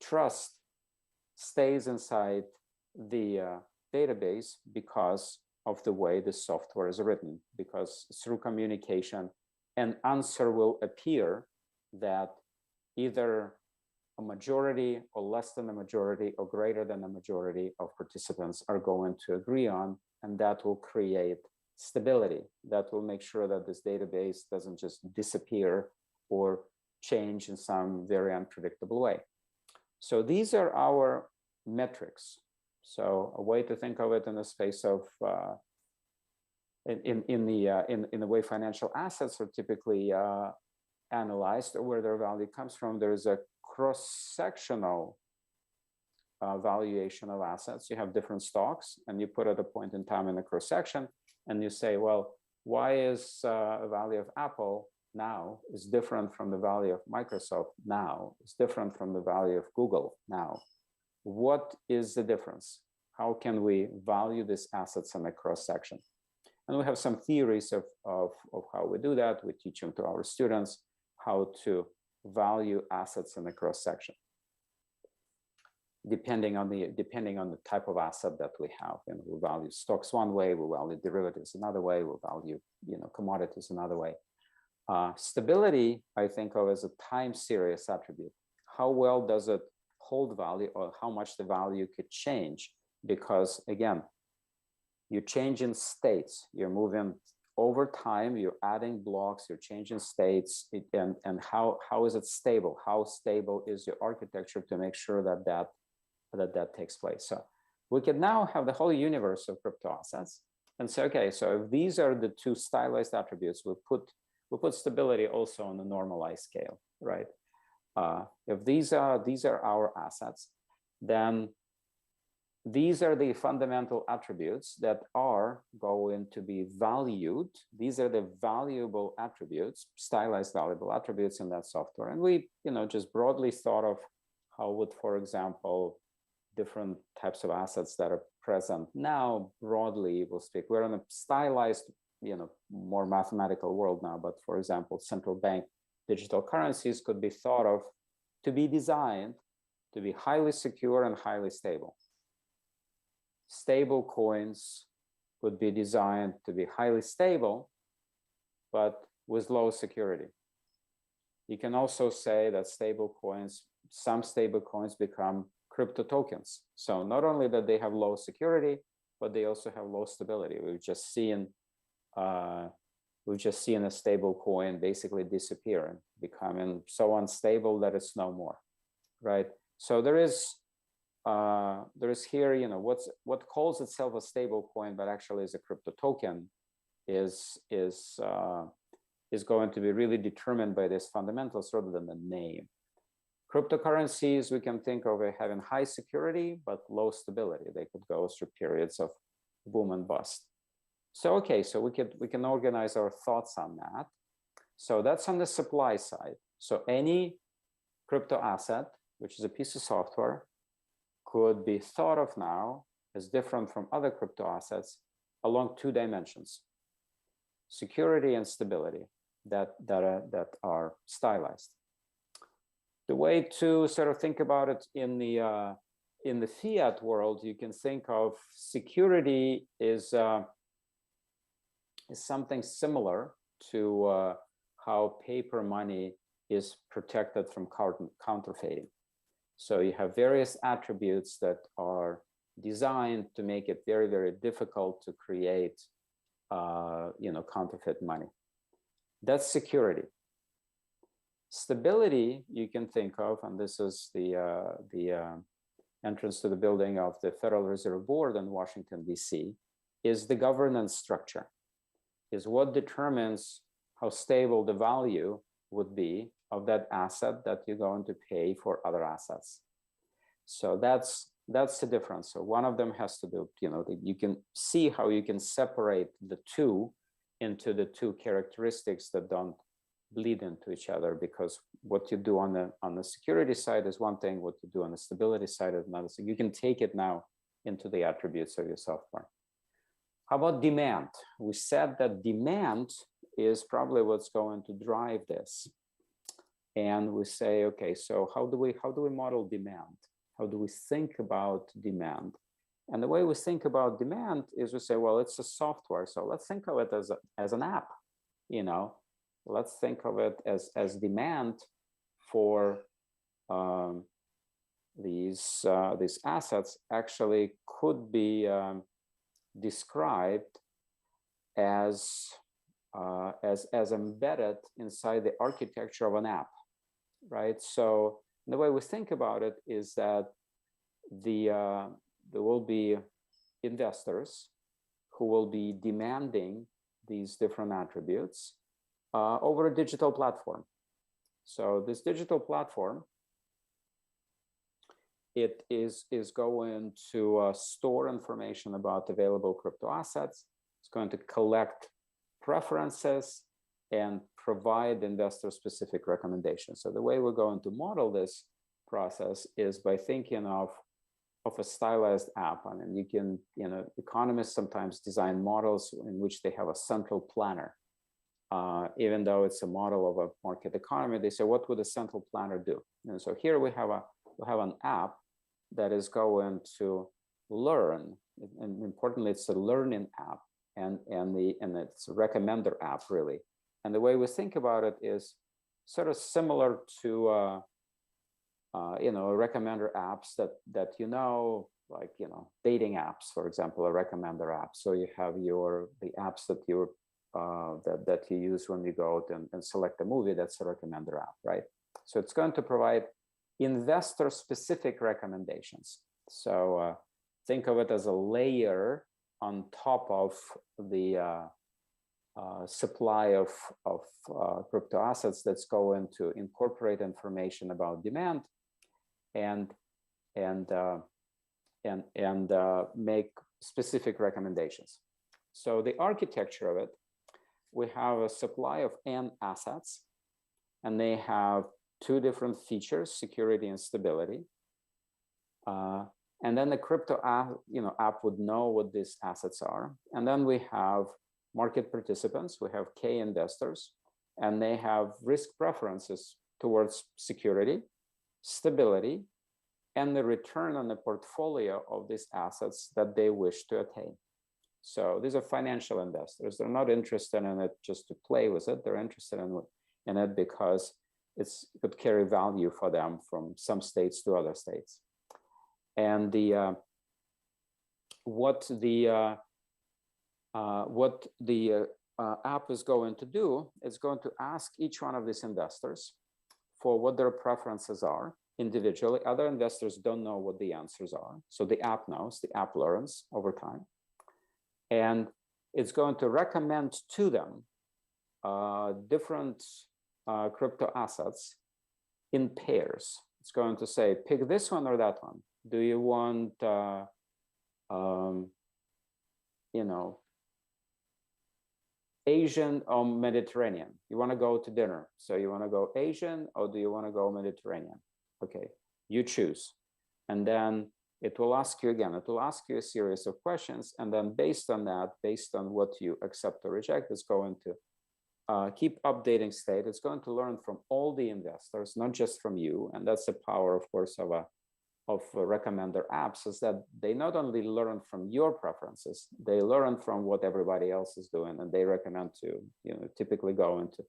[SPEAKER 2] trust stays inside the database because of the way the software is written, because through communication, an answer will appear that either a majority or less than a majority or greater than a majority of participants are going to agree on, and that will create stability. That will make sure that this database doesn't just disappear or change in some very unpredictable way. So these are our metrics. So a way to think of it in the space of in the way financial assets are typically analyzed, or where their value comes from, there's a cross-sectional valuation of assets. You have different stocks, and you put at a point in time in a cross-section, and you say, well, why is a value of Apple now is different from the value of Microsoft now, is different from the value of Google now? What is the difference? How can we value these assets in a cross-section? And we have some theories of how we do that. We teach them to our students how to value assets in a cross-section, depending on the type of asset that we have. And we value stocks one way, we value derivatives another way, we value commodities another way. Stability, I think of as a time series attribute. How well does it hold value, or how much the value could change because again, you're changing states, you're moving over time, you're adding blocks, you're changing states, and how is it stable? How stable is your architecture to make sure that takes place? So we can now have the whole universe of crypto assets and say, okay, so if these are the two stylized attributes, we put stability also on a normalized scale, right? If these are our assets, then these are the fundamental attributes that are going to be valued. These are the valuable attributes, stylized valuable attributes in that software. And we, just broadly thought of how would, for example, different types of assets that are present now, broadly we'll speak. We're in a stylized, more mathematical world now, but for example, central bank digital currencies could be thought of to be designed to be highly secure and highly stable. Stable coins would be designed to be highly stable, but with low security. You can also say that some stable coins become crypto tokens. So not only that they have low security, but they also have low stability. We've just seen a stable coin basically disappearing, becoming so unstable that it's no more, right? So there is here, what calls itself a stable coin, but actually is a crypto token, is going to be really determined by these fundamentals rather than the name. Cryptocurrencies, we can think of having high security, but low stability. They could go through periods of boom and bust. So, okay, so we can organize our thoughts on that. So that's on the supply side. So any crypto asset, which is a piece of software, could be thought of now as different from other crypto assets along two dimensions: security and stability that are stylized. The way to sort of think about it in the fiat world, you can think of security is something similar to how paper money is protected from counterfeiting. So you have various attributes that are designed to make it very, very difficult to create, counterfeit money. That's security. Stability, you can think of, and this is the entrance to the building of the Federal Reserve Board in Washington, D.C., is the governance structure, is what determines how stable the value would be of that asset that you're going to pay for other assets. So that's the difference. So one of them has to do, you can see how you can separate the two into the two characteristics that don't bleed into each other, because what you do on the security side is one thing, what you do on the stability side is another. So you can take it now into the attributes of your software. How about demand? We said that demand is probably what's going to drive this. And we say, okay, so how do we model demand? How do we think about demand? And the way we think about demand is we say, well, it's a software, so let's think of it as an app, Let's think of it as demand for these assets actually could be described as embedded inside the architecture of an app, right? So the way we think about it is that there will be investors who will be demanding these different attributes over a digital platform. So this digital platform, it is going to store information about available crypto assets. It's going to collect preferences and provide investor-specific recommendations. So the way we're going to model this process is by thinking of a stylized app. I mean, you can, economists sometimes design models in which they have a central planner. Even though it's a model of a market economy, they say, what would a central planner do? And so here we have an app that is going to learn, and importantly, it's a learning app, and it's a recommender app, really. And the way we think about it is sort of similar to recommender apps that like dating apps, for example, a recommender app. So you have the apps that you that you use when you go out and select a movie. That's a recommender app, right? So it's going to provide investor-specific recommendations. So think of it as a layer on top of the supply of crypto assets that's going to incorporate information about demand and make specific recommendations. So the architecture of it, we have a supply of N assets, and they have two different features, security and stability. And then the crypto app would know what these assets are. And then we have market participants, we have K investors, and they have risk preferences towards security, stability, and the return on the portfolio of these assets that they wish to attain. So these are financial investors. They're not interested in it just to play with it. They're interested in it because it could carry value for them from some states to other states. And what the app is going to do is going to ask each one of these investors for what their preferences are individually. Other investors don't know what the answers are. So the app knows, the app learns over time. And it's going to recommend to them different crypto assets in pairs. It's going to say, pick this one or that one. Do you want, Asian or Mediterranean? You want to go to dinner. So you want to go Asian or do you want to go Mediterranean? Okay, you choose. And then it will ask you again, it will ask you a series of questions. And then based on that, based on what you accept or reject, it's going to keep updating state. It's going to learn from all the investors, not just from you. And that's the power, of course, of recommender apps, is that they not only learn from your preferences, they learn from what everybody else is doing, and they recommend to typically go into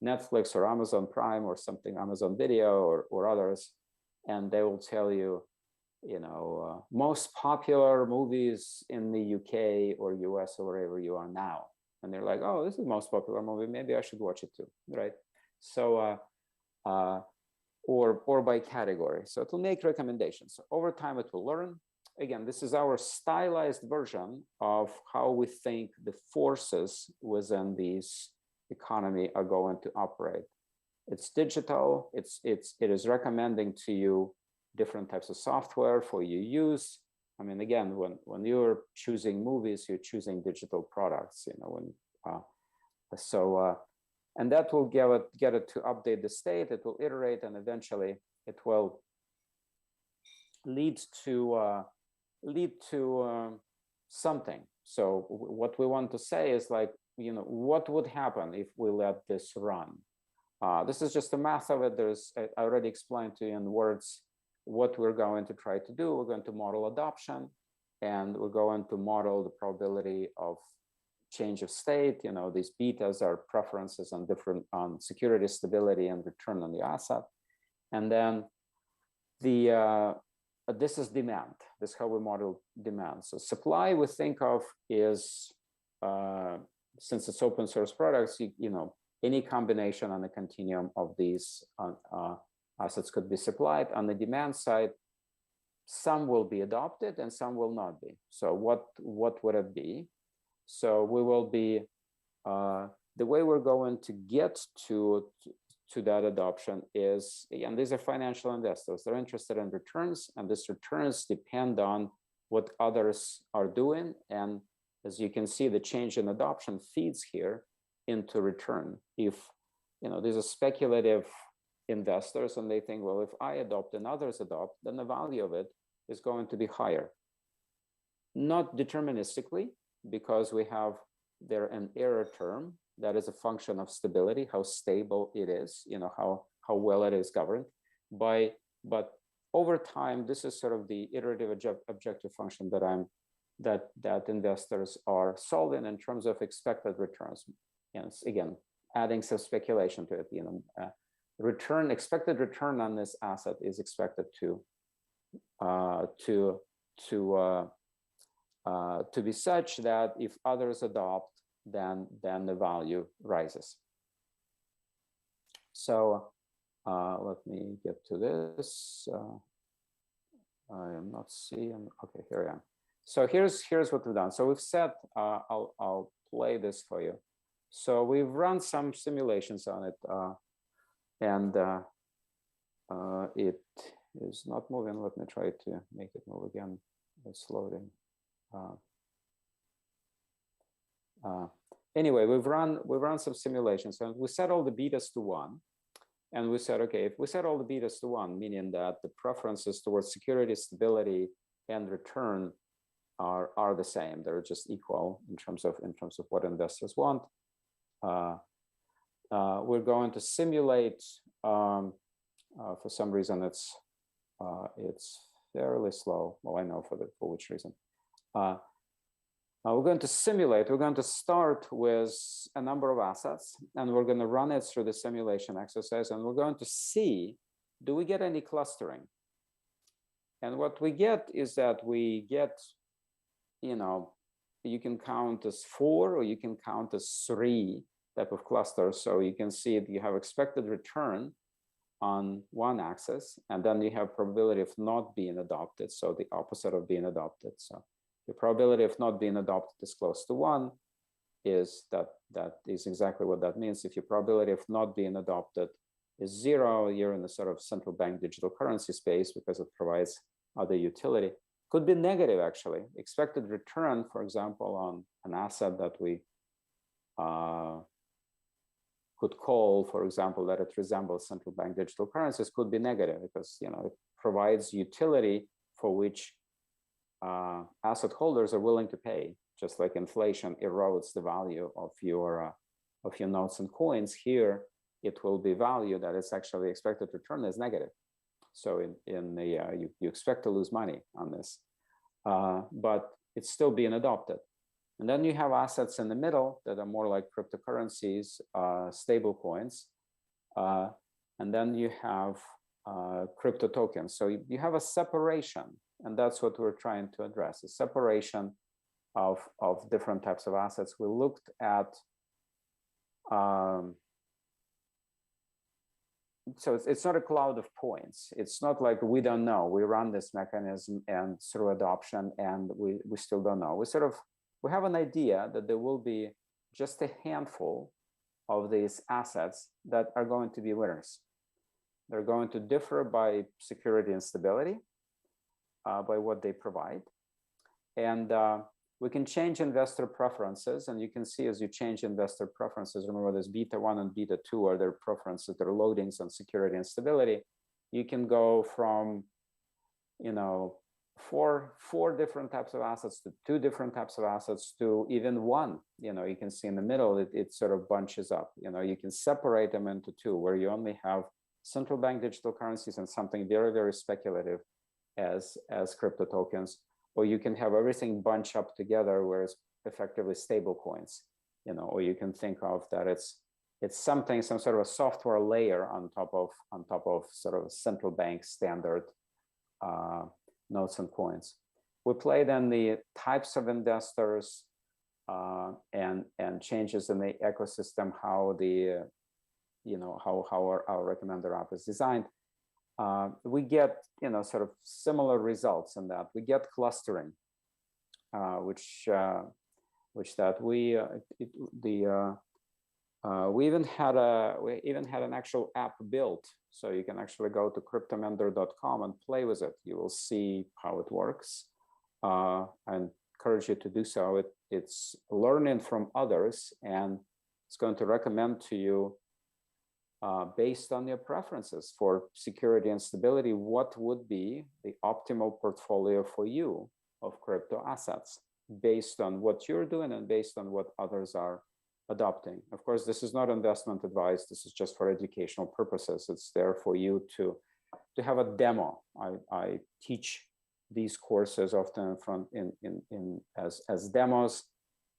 [SPEAKER 2] Netflix or Amazon Prime or something, Amazon Video or others, and they will tell you, most popular movies in the UK or US or wherever you are now, and they're like, oh, this is the most popular movie, maybe I should watch it too, right? So or by category. So it will make recommendations. So over time, it will learn. Again, this is our stylized version of how we think the forces within this economy are going to operate. It's digital. It is recommending to you different types of software for your use. I mean, again, when you're choosing movies, you're choosing digital products. And that will get it to update the state. It will iterate, and eventually it will lead to something. So what we want to say is like, what would happen if we let this run? This is just the math of it. I already explained to you in words what we're going to try to do. We're going to model adoption, and we're going to model the probability of change of state. These betas are preferences on different security, stability, and return on the asset. And then this is demand. This is how we model demand. So supply we think of is, since it's open source products, any combination on the continuum of these assets could be supplied. On the demand side, some will be adopted and some will not be. So what would it be? So we will be, the way we're going to get to that adoption is, again, these are financial investors. They're interested in returns, and these returns depend on what others are doing. And as you can see, the change in adoption feeds here into return. If, these are speculative investors and they think, well, if I adopt and others adopt, then the value of it is going to be higher. Not deterministically, because we have there an error term that is a function of stability, how stable it is, how well it is governed. But over time, this is sort of the iterative objective function that investors are solving in terms of expected returns. And again, adding some speculation to it, expected return on this asset is expected to be such that if others adopt, then the value rises. So let me get to this. I am not seeing. Okay, here I am. So here's what we've done. So we've set. I'll play this for you. So we've run some simulations on it, and it is not moving. Let me try to make it move again. It's loading. Anyway, we've run some simulations, and we set all the betas to 1. And we said, okay, if we set all the betas to 1, meaning that the preferences towards security, stability, and return are the same, they're just equal in terms of what investors want. We're going to simulate. For some reason, it's fairly slow. Well, I know for which reason. We're going to simulate. We're going to start with a number of assets, and we're going to run it through the simulation exercise, and we're going to see, do we get any clustering? And what we get is that we get, you can count as 4 or you can count as 3 type of clusters. So you can see that you have expected return on one axis, and then you have probability of not being adopted, so the opposite of being adopted. So the probability of not being adopted is close to 1. That is exactly what that means. If your probability of not being adopted is 0, you're in the sort of central bank digital currency space because it provides other utility. Could be negative, actually. Expected return, for example, on an asset that we could call, for example, that it resembles central bank digital currencies, could be negative because it provides utility for which asset holders are willing to pay. Just like inflation erodes the value of your notes and coins, here it will be value that is actually expected return is negative. So you expect to lose money on this, but it's still being adopted. And then you have assets in the middle that are more like cryptocurrencies, stable coins, and then you have crypto tokens. So you have a separation, and that's what we're trying to address: a separation of different types of assets. We looked at so it's not a cloud of points. It's not like we don't know. We run this mechanism and through adoption, and we still don't know. We have an idea that there will be just a handful of these assets that are going to be winners. They're going to differ by security and stability, by what they provide. And we can change investor preferences, and you can see as you change investor preferences, remember there's beta 1 and beta 2 are their preferences, their loadings on security and stability. You can go from, four different types of assets to 2 different types of assets to even 1. You can see in the middle, it sort of bunches up. You can separate them into 2, where you only have central bank digital currencies and something very, very speculative as crypto tokens. Or you can have everything bunch up together, where it's effectively stable coins, or you can think of that it's some sort of a software layer on top of sort of central bank standard notes and coins. We play then the types of investors and changes in the ecosystem, how the how our recommender app is designed. We get sort of similar results in that we get clustering, which that we even had an actual app built, so you can actually go to cryptomender.com and play with it. You will see how it works. I encourage you to do so. It's learning from others, and it's going to recommend to you, based on your preferences for security and stability, what would be the optimal portfolio for you of crypto assets based on what you're doing and based on what others are adopting. Of course, this is not investment advice. This is just for educational purposes. It's there for you to have a demo. I teach these courses often as demos.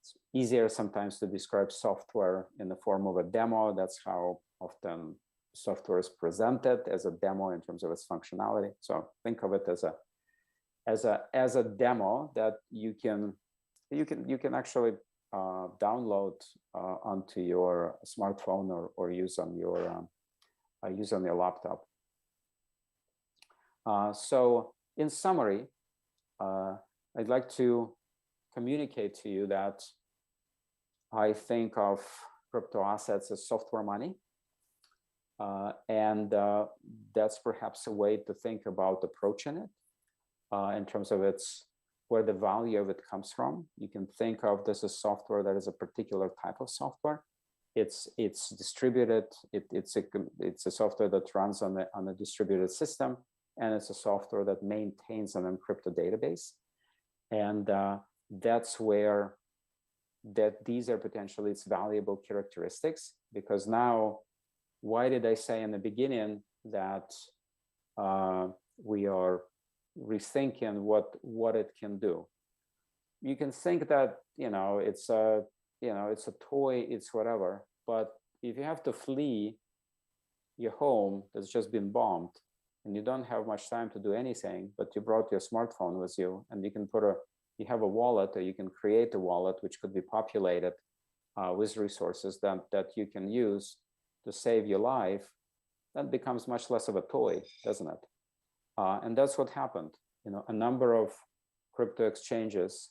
[SPEAKER 2] It's easier sometimes to describe software in the form of a demo. That's how often software is presented as a demo in terms of its functionality. So think of it as a demo that you can actually download onto your smartphone or use on your laptop. So in summary, I'd like to communicate to you that I think of crypto assets as software money. And that's perhaps a way to think about approaching it in terms of where the value of it comes from. You can think of this as software that is a particular type of software. It's distributed. It's a software that runs on a distributed system, and it's a software that maintains an encrypted database. And that's where these are potentially its valuable characteristics, because now, why did I say in the beginning that we are rethinking what it can do? You can think that it's a toy, it's whatever, but if you have to flee your home that's just been bombed and you don't have much time to do anything, but you brought your smartphone with you, and you can you have a wallet, or you can create a wallet which could be populated with resources that you can use to save your life, that becomes much less of a toy, doesn't it? And that's what happened. A number of crypto exchanges,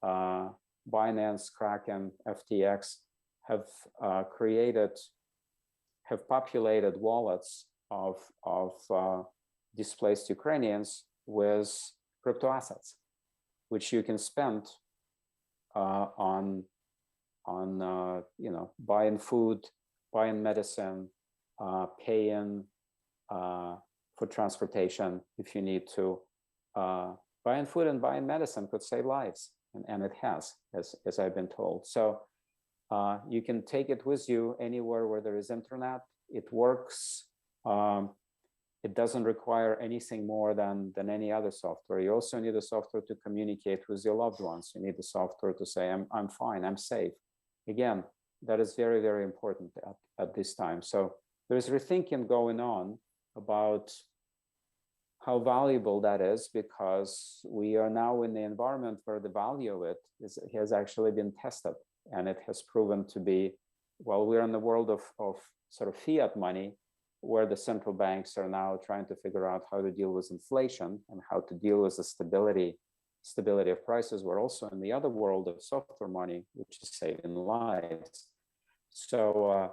[SPEAKER 2] Binance, Kraken, FTX, have populated wallets of displaced Ukrainians with crypto assets, which you can spend on buying food, buying medicine, paying for transportation if you need to. Buying food and buying medicine could save lives, and it has, as I've been told. So you can take it with you anywhere where there is internet. It works. It doesn't require anything more than any other software. You also need a software to communicate with your loved ones. You need the software to say, I'm fine, I'm safe. Again, that is very, very important at this time. So there's rethinking going on about how valuable that is, because we are now in the environment where the value of it has actually been tested, and it has proven to be, well, we're in the world of sort of fiat money, where the central banks are now trying to figure out how to deal with inflation and how to deal with the stability of prices. We're also in the other world of software money, which is saving lives. So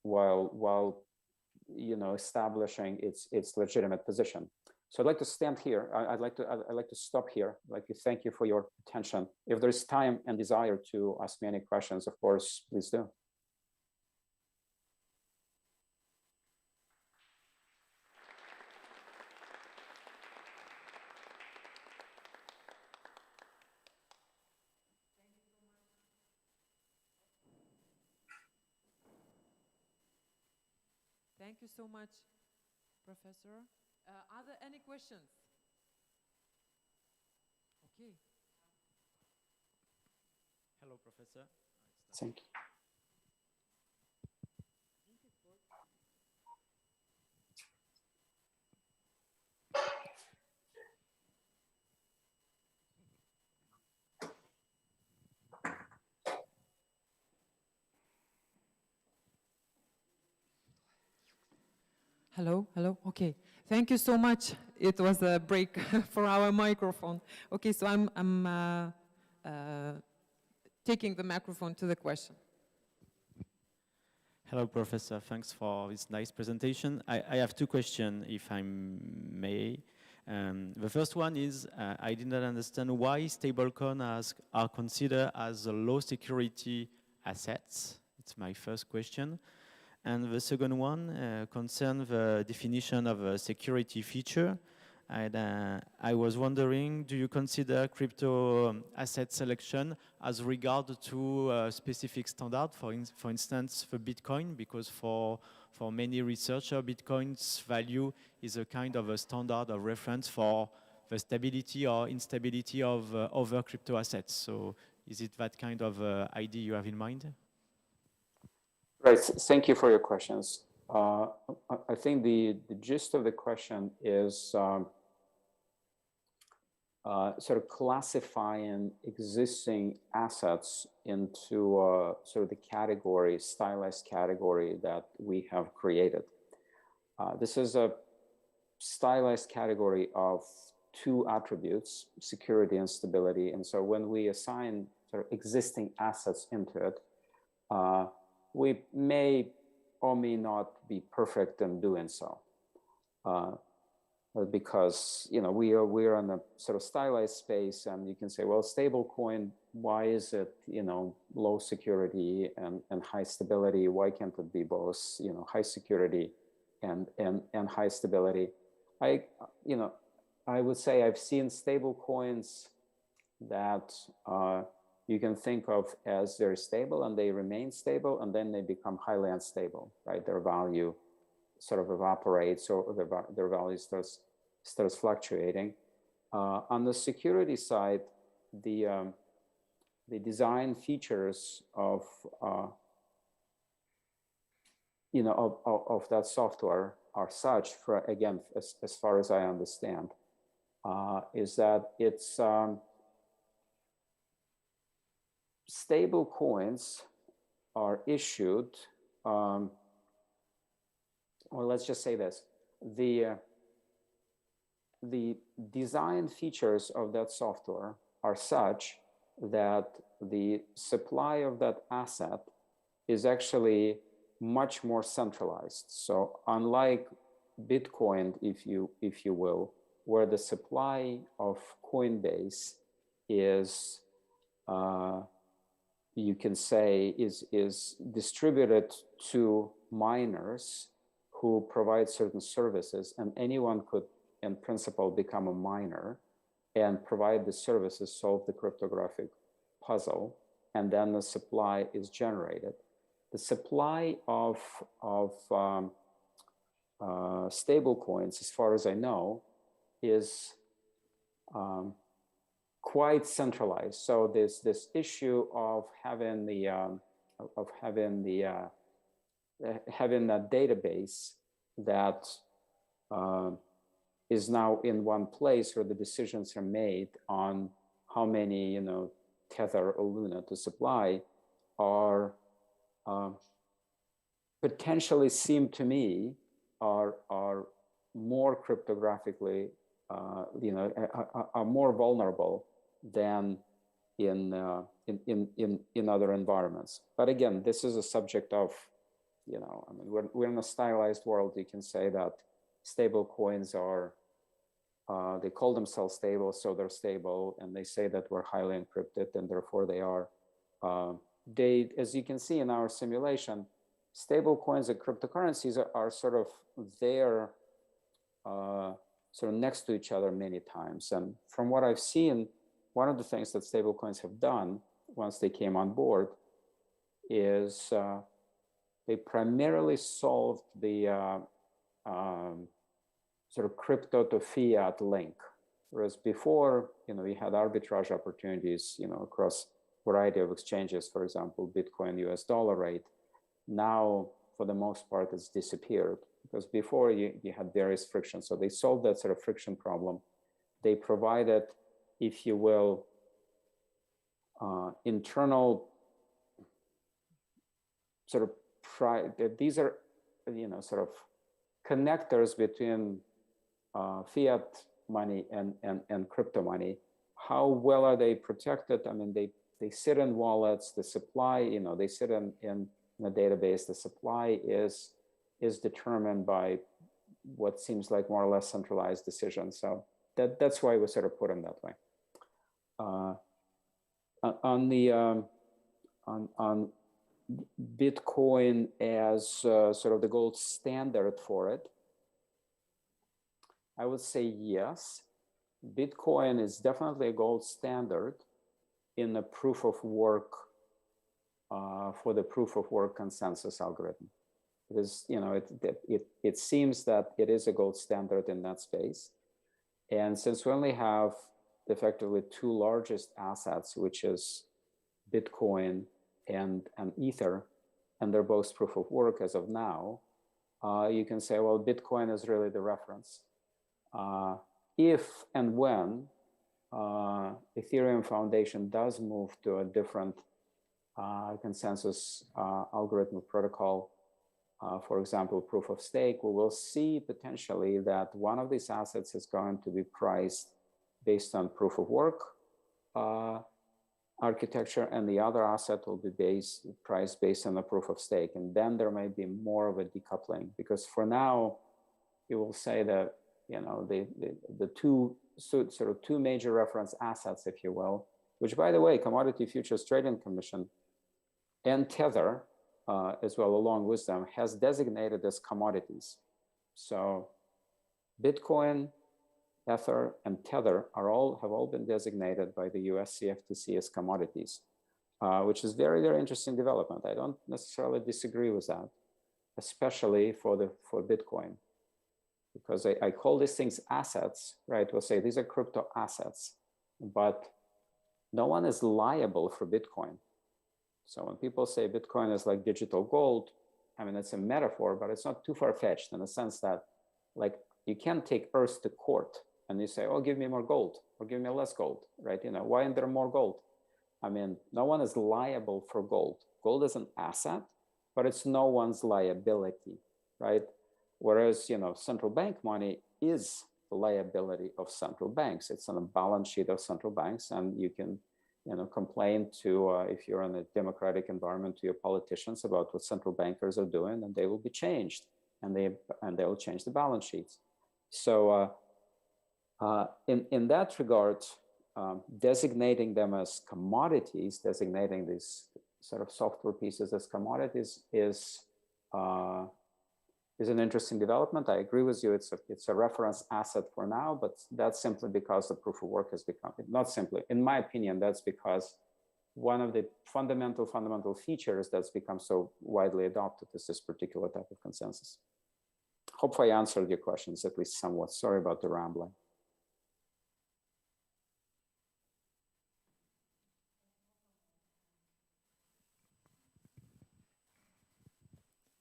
[SPEAKER 2] while establishing its legitimate position. So I'd like to stand here. I'd like to stop here. I'd like to thank you for your attention. If there's time and desire to ask me any questions, of course, please do.
[SPEAKER 1] Thank you so much, Professor. Are there any questions? Okay.
[SPEAKER 3] Hello, Professor.
[SPEAKER 2] Thank you.
[SPEAKER 1] Hello, hello, okay. Thank you so much. It was a break for our microphone. Okay, so I'm taking the microphone to the question.
[SPEAKER 3] Hello, Professor. Thanks for this nice presentation. I have two questions, if I may. The first one is, I did not understand why stablecoins are considered as low security assets. It's my first question. And the second one concerns the definition of a security feature. And I was wondering, do you consider crypto asset selection as regard to a specific standard, for instance, for Bitcoin? Because for many researchers, Bitcoin's value is a kind of a standard of reference for the stability or instability of other crypto assets. So is it that kind of idea you have in mind?
[SPEAKER 2] Right. Thank you for your questions. I think the gist of the question is sort of classifying existing assets into sort of the category, stylized category that we have created. This is a stylized category of two attributes, security and stability. And so when we assign sort of existing assets into it, we may or may not be perfect in doing so. Because we are in a sort of stylized space, and you can say, well, stablecoin, why is it low security and high stability? Why can't it be both high security and high stability? I would say I've seen stablecoins that you can think of as very stable, and they remain stable, and then they become highly unstable, right? Their value sort of evaporates, or their value starts fluctuating. On the security side, the design features of that software are such, for again, as far as I understand, is that it's stable coins are issued, or let's just say this, the design features of that software are such that the supply of that asset is actually much more centralized. So unlike Bitcoin, if you will, where the supply of Coinbase is you can say is distributed to miners who provide certain services, and anyone could in principle become a miner and provide the services, solve the cryptographic puzzle, and then the supply is generated. The supply of stable coins, as far as I know, is quite centralized. So there's this issue of having having a database that is now in one place where the decisions are made on how many Tether or Luna to supply are potentially seem to me are more cryptographically are more vulnerable than in other environments. But again, this is a subject of we're in a stylized world. You can say that stable coins are they call themselves stable, so they're stable, and they say that we're highly encrypted, and therefore they are. They, as you can see in our simulation, stable coins and cryptocurrencies are sort of there, sort of next to each other many times. And from what I've seen, one of the things that stable coins have done once they came on board is they primarily solved the sort of crypto to fiat link. Whereas before, we had arbitrage opportunities, across a variety of exchanges, for example, Bitcoin, US dollar rate. Now, for the most part, it's disappeared, because before you had various frictions. So they solved that sort of friction problem. They provided, if you will, internal sort of, these are, sort of connectors between fiat money and crypto money. How well are they protected? I mean, they sit in wallets. The supply, they sit in a database. The supply is determined by what seems like more or less centralized decisions. So that's why we sort of put them that way. On Bitcoin as sort of the gold standard for it, I would say yes. Bitcoin is definitely a gold standard in the proof of work for the proof of work consensus algorithm. It is, it seems that it is a gold standard in that space. And since we only have effectively two largest assets, which is Bitcoin and Ether, and they're both proof of work as of now, you can say, well, Bitcoin is really the reference. If and when Ethereum Foundation does move to a different consensus algorithm protocol, for example, proof of stake, we will see potentially that one of these assets is going to be priced based on proof of work architecture, and the other asset will be priced based on the proof of stake. And then there may be more of a decoupling, because for now, you will say that, you know, the two major reference assets, if you will, which, by the way, Commodity Futures Trading Commission and Tether, as well, along with them, has designated as commodities. So Bitcoin, Ether, and Tether have all been designated by the US CFTC as commodities, which is very, very interesting development. I don't necessarily disagree with that, especially for Bitcoin, because I call these things assets, right? We'll say these are crypto assets, but no one is liable for Bitcoin. So when people say Bitcoin is like digital gold, I mean, it's a metaphor, but it's not too far-fetched in the sense that, like, you can't take Earth to court and you say, oh, give me more gold or give me less gold, right? You know, why isn't there more gold? I mean, no one is liable for gold. Gold is an asset, but it's no one's liability, right? Whereas, you know, central bank money is the liability of central banks. It's on a balance sheet of central banks, and you can, you know, complain to, if you're in a democratic environment, to your politicians about what central bankers are doing, and they will be changed, and they will change the balance sheets. So in that regard, designating them as commodities, designating these sort of software pieces as commodities is an interesting development. I agree with you. It's a reference asset for now, but that's simply because the proof of work has become, not simply, in my opinion, that's because one of the fundamental features that's become so widely adopted is this particular type of consensus. Hopefully I answered your questions, at least somewhat. Sorry about the rambling.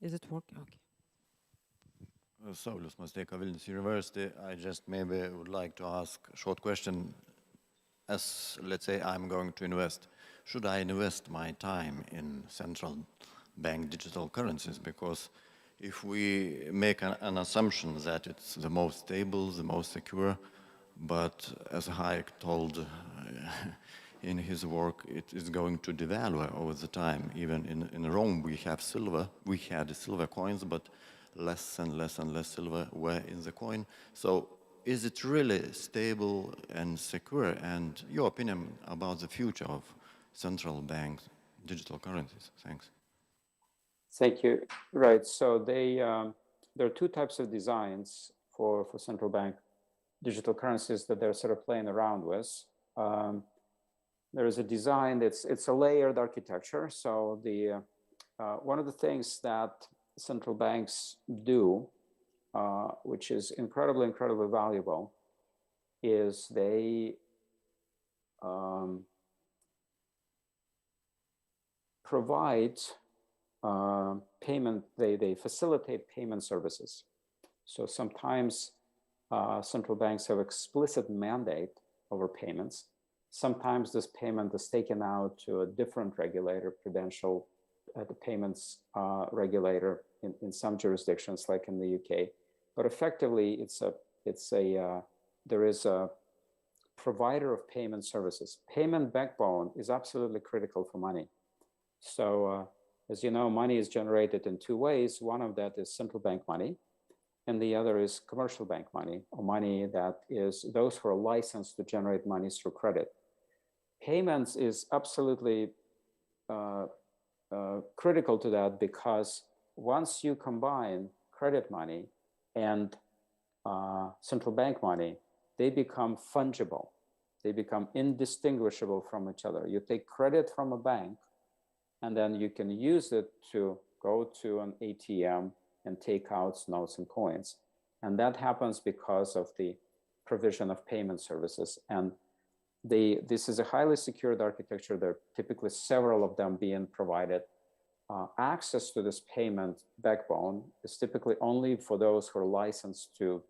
[SPEAKER 1] Is it working? Okay.
[SPEAKER 4] Saulius Masteka, Vilnius University. I just maybe would like to ask a short question. As, let's say, I'm going to invest, should I invest my time in central bank digital currencies? Because if we make an assumption that it's the most stable, the most secure, but as Hayek told in his work, it is going to devalue over the time. Even in Rome, we had silver coins, but less and less and less silver were in the coin. So is it really stable and secure? And your opinion about the future of central bank digital currencies? Thanks.
[SPEAKER 2] Thank you. Right, so there are two types of designs for central bank digital currencies that they're sort of playing around with. There is a design it's a layered architecture. So one of the things that central banks do, which is incredibly valuable, is they provide payment, they facilitate payment services. So sometimes central banks have explicit mandate over payments. Sometimes this payment is taken out to a different regulator, prudential, the payments regulator in some jurisdictions, like in the UK. But effectively, there is a provider of payment services. Payment backbone is absolutely critical for money. So as you know, money is generated in two ways. One of that is central bank money, and the other is commercial bank money, or money that is those who are licensed to generate money through credit. Payments is absolutely critical to that, because once you combine credit money and central bank money, they become fungible. They become indistinguishable from each other. You take credit from a bank, and then you can use it to go to an ATM and take out notes and coins. And that happens because of the provision of payment services. And this is a highly secured architecture. There are typically several of them being provided. access to this payment backbone is typically only for those who are licensed to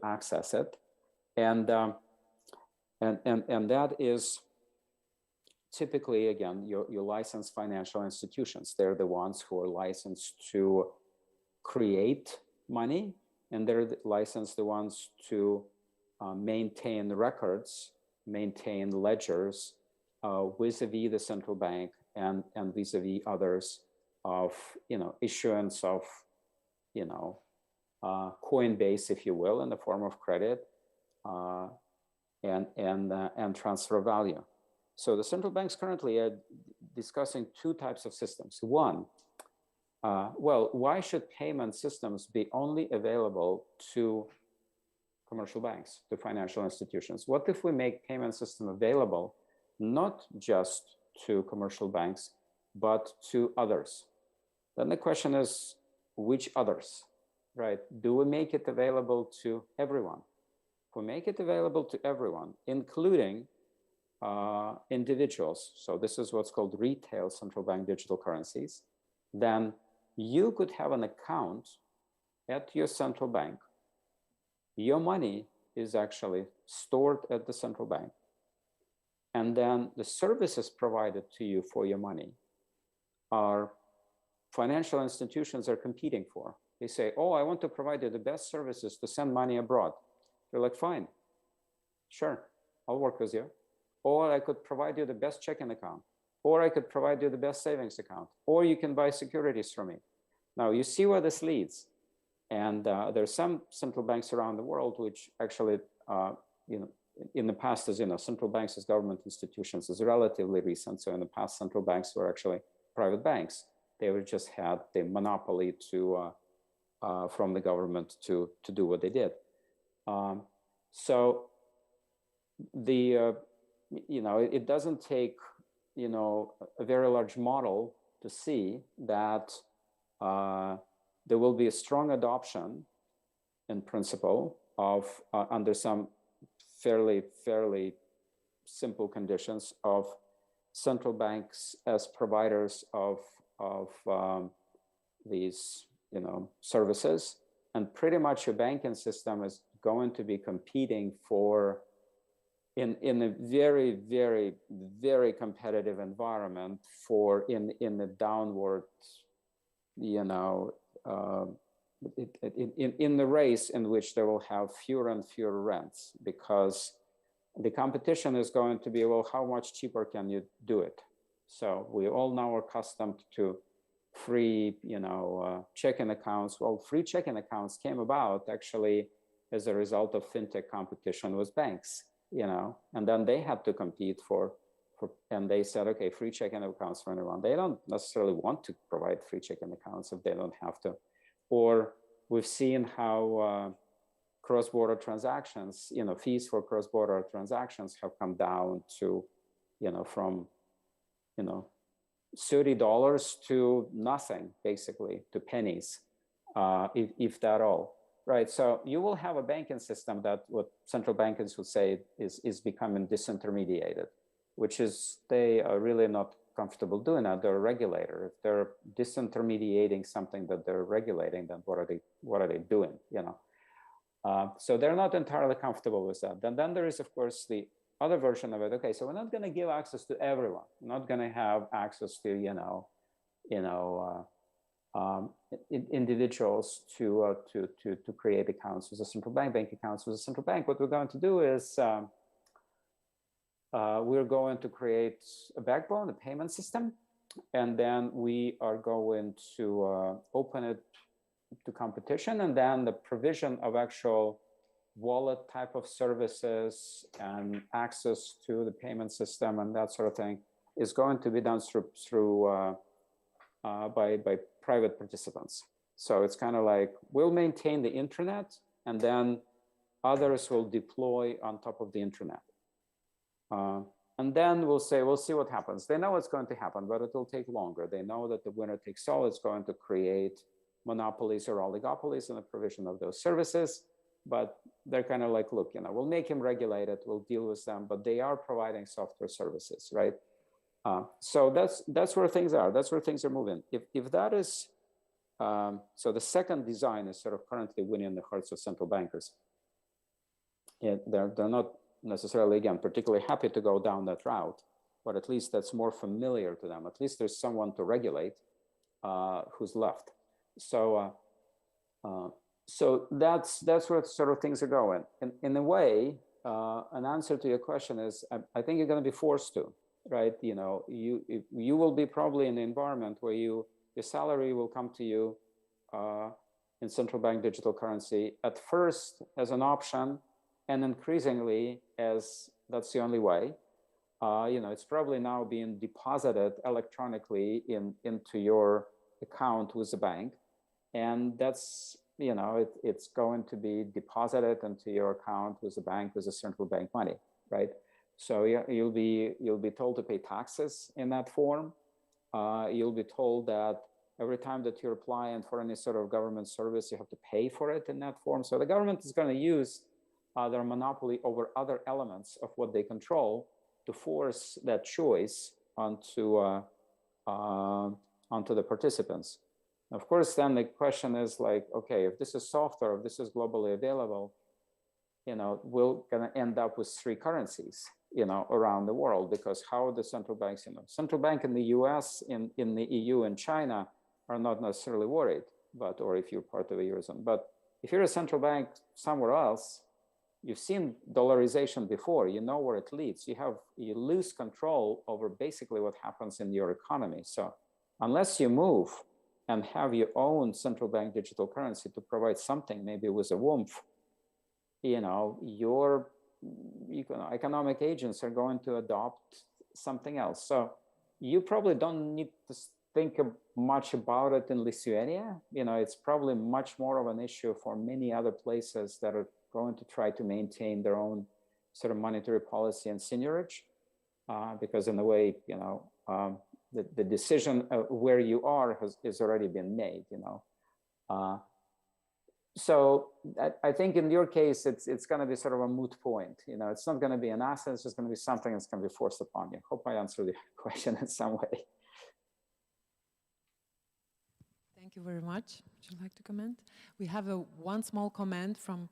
[SPEAKER 2] access it, and that is typically, again, your licensed financial institutions. They're the ones who are licensed to create money, and they're licensed the ones to maintain records, maintain ledgers vis-a-vis the central bank and vis-a-vis others of, issuance of, coin base, if you will, in the form of credit and transfer of value. So the central banks currently are discussing two types of systems. One, why should payment systems be only available to commercial banks, to financial institutions? What if we make payment system available not just to commercial banks, but to others? Then the question is, which others, right? Do we make it available to everyone? If we make it available to everyone, including individuals, so this is what's called retail central bank digital currencies, then you could have an account at your central bank. Your money is actually stored at the central bank. And then the services provided to you for your money are financial institutions are competing for. They say, oh, I want to provide you the best services to send money abroad. They're like, fine, sure, I'll work with you. Or I could provide you the best checking account, or I could provide you the best savings account, or you can buy securities from me. Now you see where this leads. And there's some central banks around the world which actually, in the past, as you know, central banks as government institutions is relatively recent. So in the past, central banks were actually private banks. They were just had the monopoly to from the government to do what they did. So the it doesn't take a very large model to see that there will be a strong adoption in principle of under some fairly simple conditions of central banks as providers of these services, and pretty much your banking system is going to be competing for in a very competitive environment for in the downward in the race in which they will have fewer and fewer rents, because the competition is going to be, well, how much cheaper can you do it? So we all now are accustomed to free checking accounts. Well, free checking accounts came about actually as a result of fintech competition with banks, and then they had to compete for and they said, okay, free checking accounts for anyone. They don't necessarily want to provide free checking accounts if they don't have to. Or we've seen how cross-border transactions, fees for cross-border transactions have come down to, from, $30 to nothing, basically, to pennies, if that all. Right, so you will have a banking system that what central bankers would say is becoming disintermediated, which is they are really not comfortable doing that. They're a regulator. If they're disintermediating something that they're regulating, then what are they doing? So they're not entirely comfortable with that. Then there is, of course, the other version of it. Okay, so we're not going to give access to everyone. We're not going to have access to individuals to create accounts with a central bank accounts with a central bank. What we're going to do is we're going to create a backbone, a payment system, and then we are going to open it to competition, and then the provision of actual wallet type of services and access to the payment system and that sort of thing is going to be done through by private participants. So it's kind of like we'll maintain the intranet, and then others will deploy on top of the intranet. And then we'll see what happens. They know what's going to happen, but it will take longer. They know that the winner takes all is going to create monopolies or oligopolies in the provision of those services. But they're kind of like, look, we'll make them regulated, we'll deal with them, but they are providing software services, right? So that's where things are. That's where things are moving. If that is, so the second design is sort of currently winning the hearts of central bankers. They're not necessarily, again, particularly happy to go down that route, but at least that's more familiar to them. At least there's someone to regulate who's left. So so that's where sort of things are going. And in a way, an answer to your question is, I think you're going to be forced to, right? You know, you will be probably in an environment where your salary will come to you in central bank digital currency at first as an option, and increasingly as that's the only way. You know, it's probably now being deposited electronically into your account with the bank, and that's, you know, it's going to be deposited into your account with the bank with the central bank money, right? So you'll be told to pay taxes in that form. You'll be told that every time that you're applying for any sort of government service, you have to pay for it in that form. So the government is going to use their monopoly over other elements of what they control to force that choice onto the participants. Of course, then the question is like, okay, if this is software, if this is globally available, you know, we're going to end up with 3 currencies, you know, around the world, because how are the central banks, you know, central bank in the US, in the EU and China are not necessarily worried, but, or if you're part of the Eurozone, but if you're a central bank somewhere else, you've seen dollarization before, you know where it leads. You lose control over basically what happens in your economy. So unless you move and have your own central bank digital currency to provide something, maybe with a woomph, you know, your economic agents are going to adopt something else. So you probably don't need to think much about it in Lithuania. You know, it's probably much more of an issue for many other places that are going to try to maintain their own sort of monetary policy and seigniorage, because in a way, you know, the decision of where you are has already been made, you know. So I think in your case, it's going to be sort of a moot point. You know, it's not going to be an asset, it's just going to be something that's going to be forced upon you. Hope I answered the question in some way.
[SPEAKER 1] Thank you very much. Would you like to comment? We have one small comment from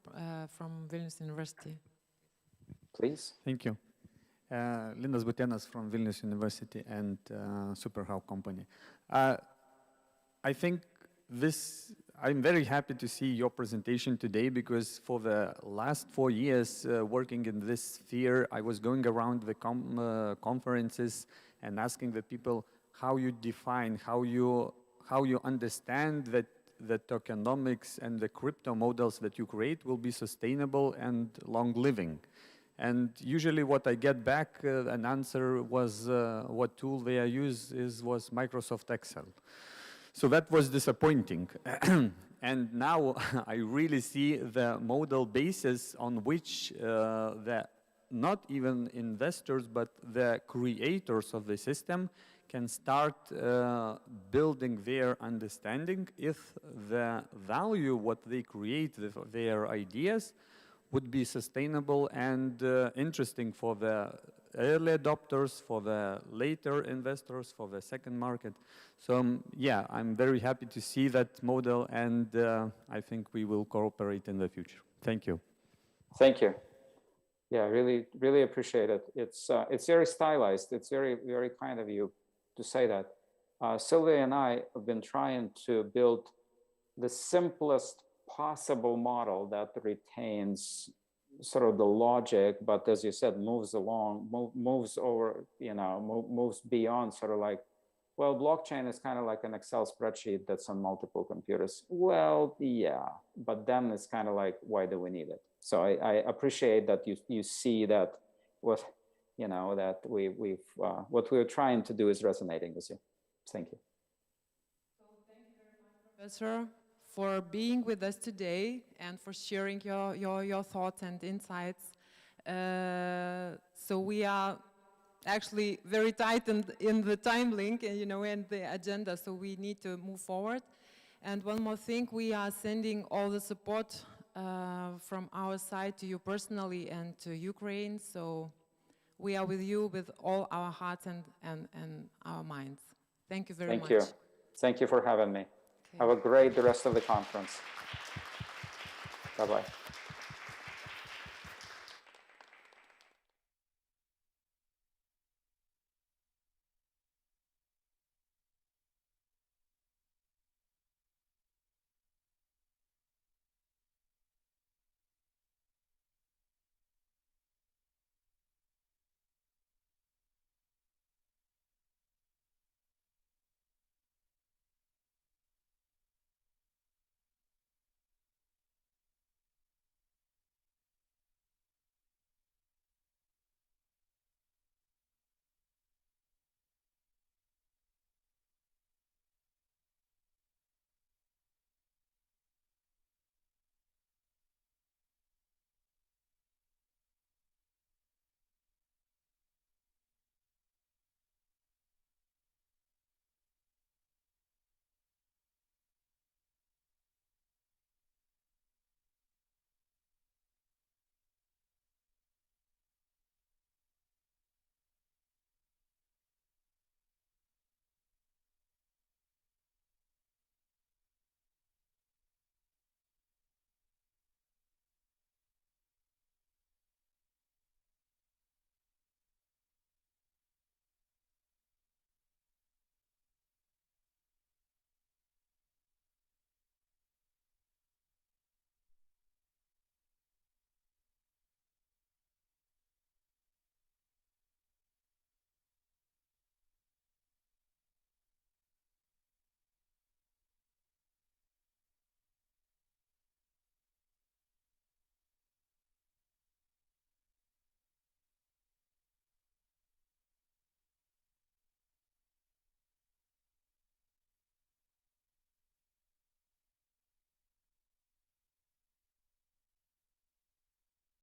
[SPEAKER 1] Vilnius University.
[SPEAKER 2] Please.
[SPEAKER 5] Thank you. Lindas Butenas from Vilnius University and Superhow company. I think I'm very happy to see your presentation today, because for the last 4 years working in this sphere, I was going around the conferences and asking the people how you define, how you understand that the tokenomics and the crypto models that you create will be sustainable and long-living. And usually what I get back, an answer was what tool they use was Microsoft Excel. So that was disappointing. And now I really see the model basis on which not even investors, but the creators of the system can start building their understanding if the value, what they create, their ideas, would be sustainable and interesting for the early adopters, for the later investors, for the second market. So yeah, I'm very happy to see that model, and I think we will cooperate in the future. Thank you.
[SPEAKER 2] Thank you. Yeah, really appreciate it. It's very stylized. It's very kind of you to say that. Sylvia and I have been trying to build the simplest possible model that retains sort of the logic, but as you said, moves over, you know, moves beyond sort of like, well, blockchain is kind of like an Excel spreadsheet that's on multiple computers. Well, yeah, but then it's kind of like, why do we need it? So I appreciate that you see that what, you know, that what we're trying to do is resonating with you. Thank you.
[SPEAKER 1] So thank you very much, Professor, for being with us today and for sharing your thoughts and insights. So we are actually very tight in the time link, you know, and the agenda, so we need to move forward. And one more thing, we are sending all the support from our side to you personally and to Ukraine. So We are with you with all our hearts and our minds. Thank you very much.
[SPEAKER 2] Thank you. Thank you for having me.
[SPEAKER 1] Okay.
[SPEAKER 2] Have a great rest of the conference. Bye-bye.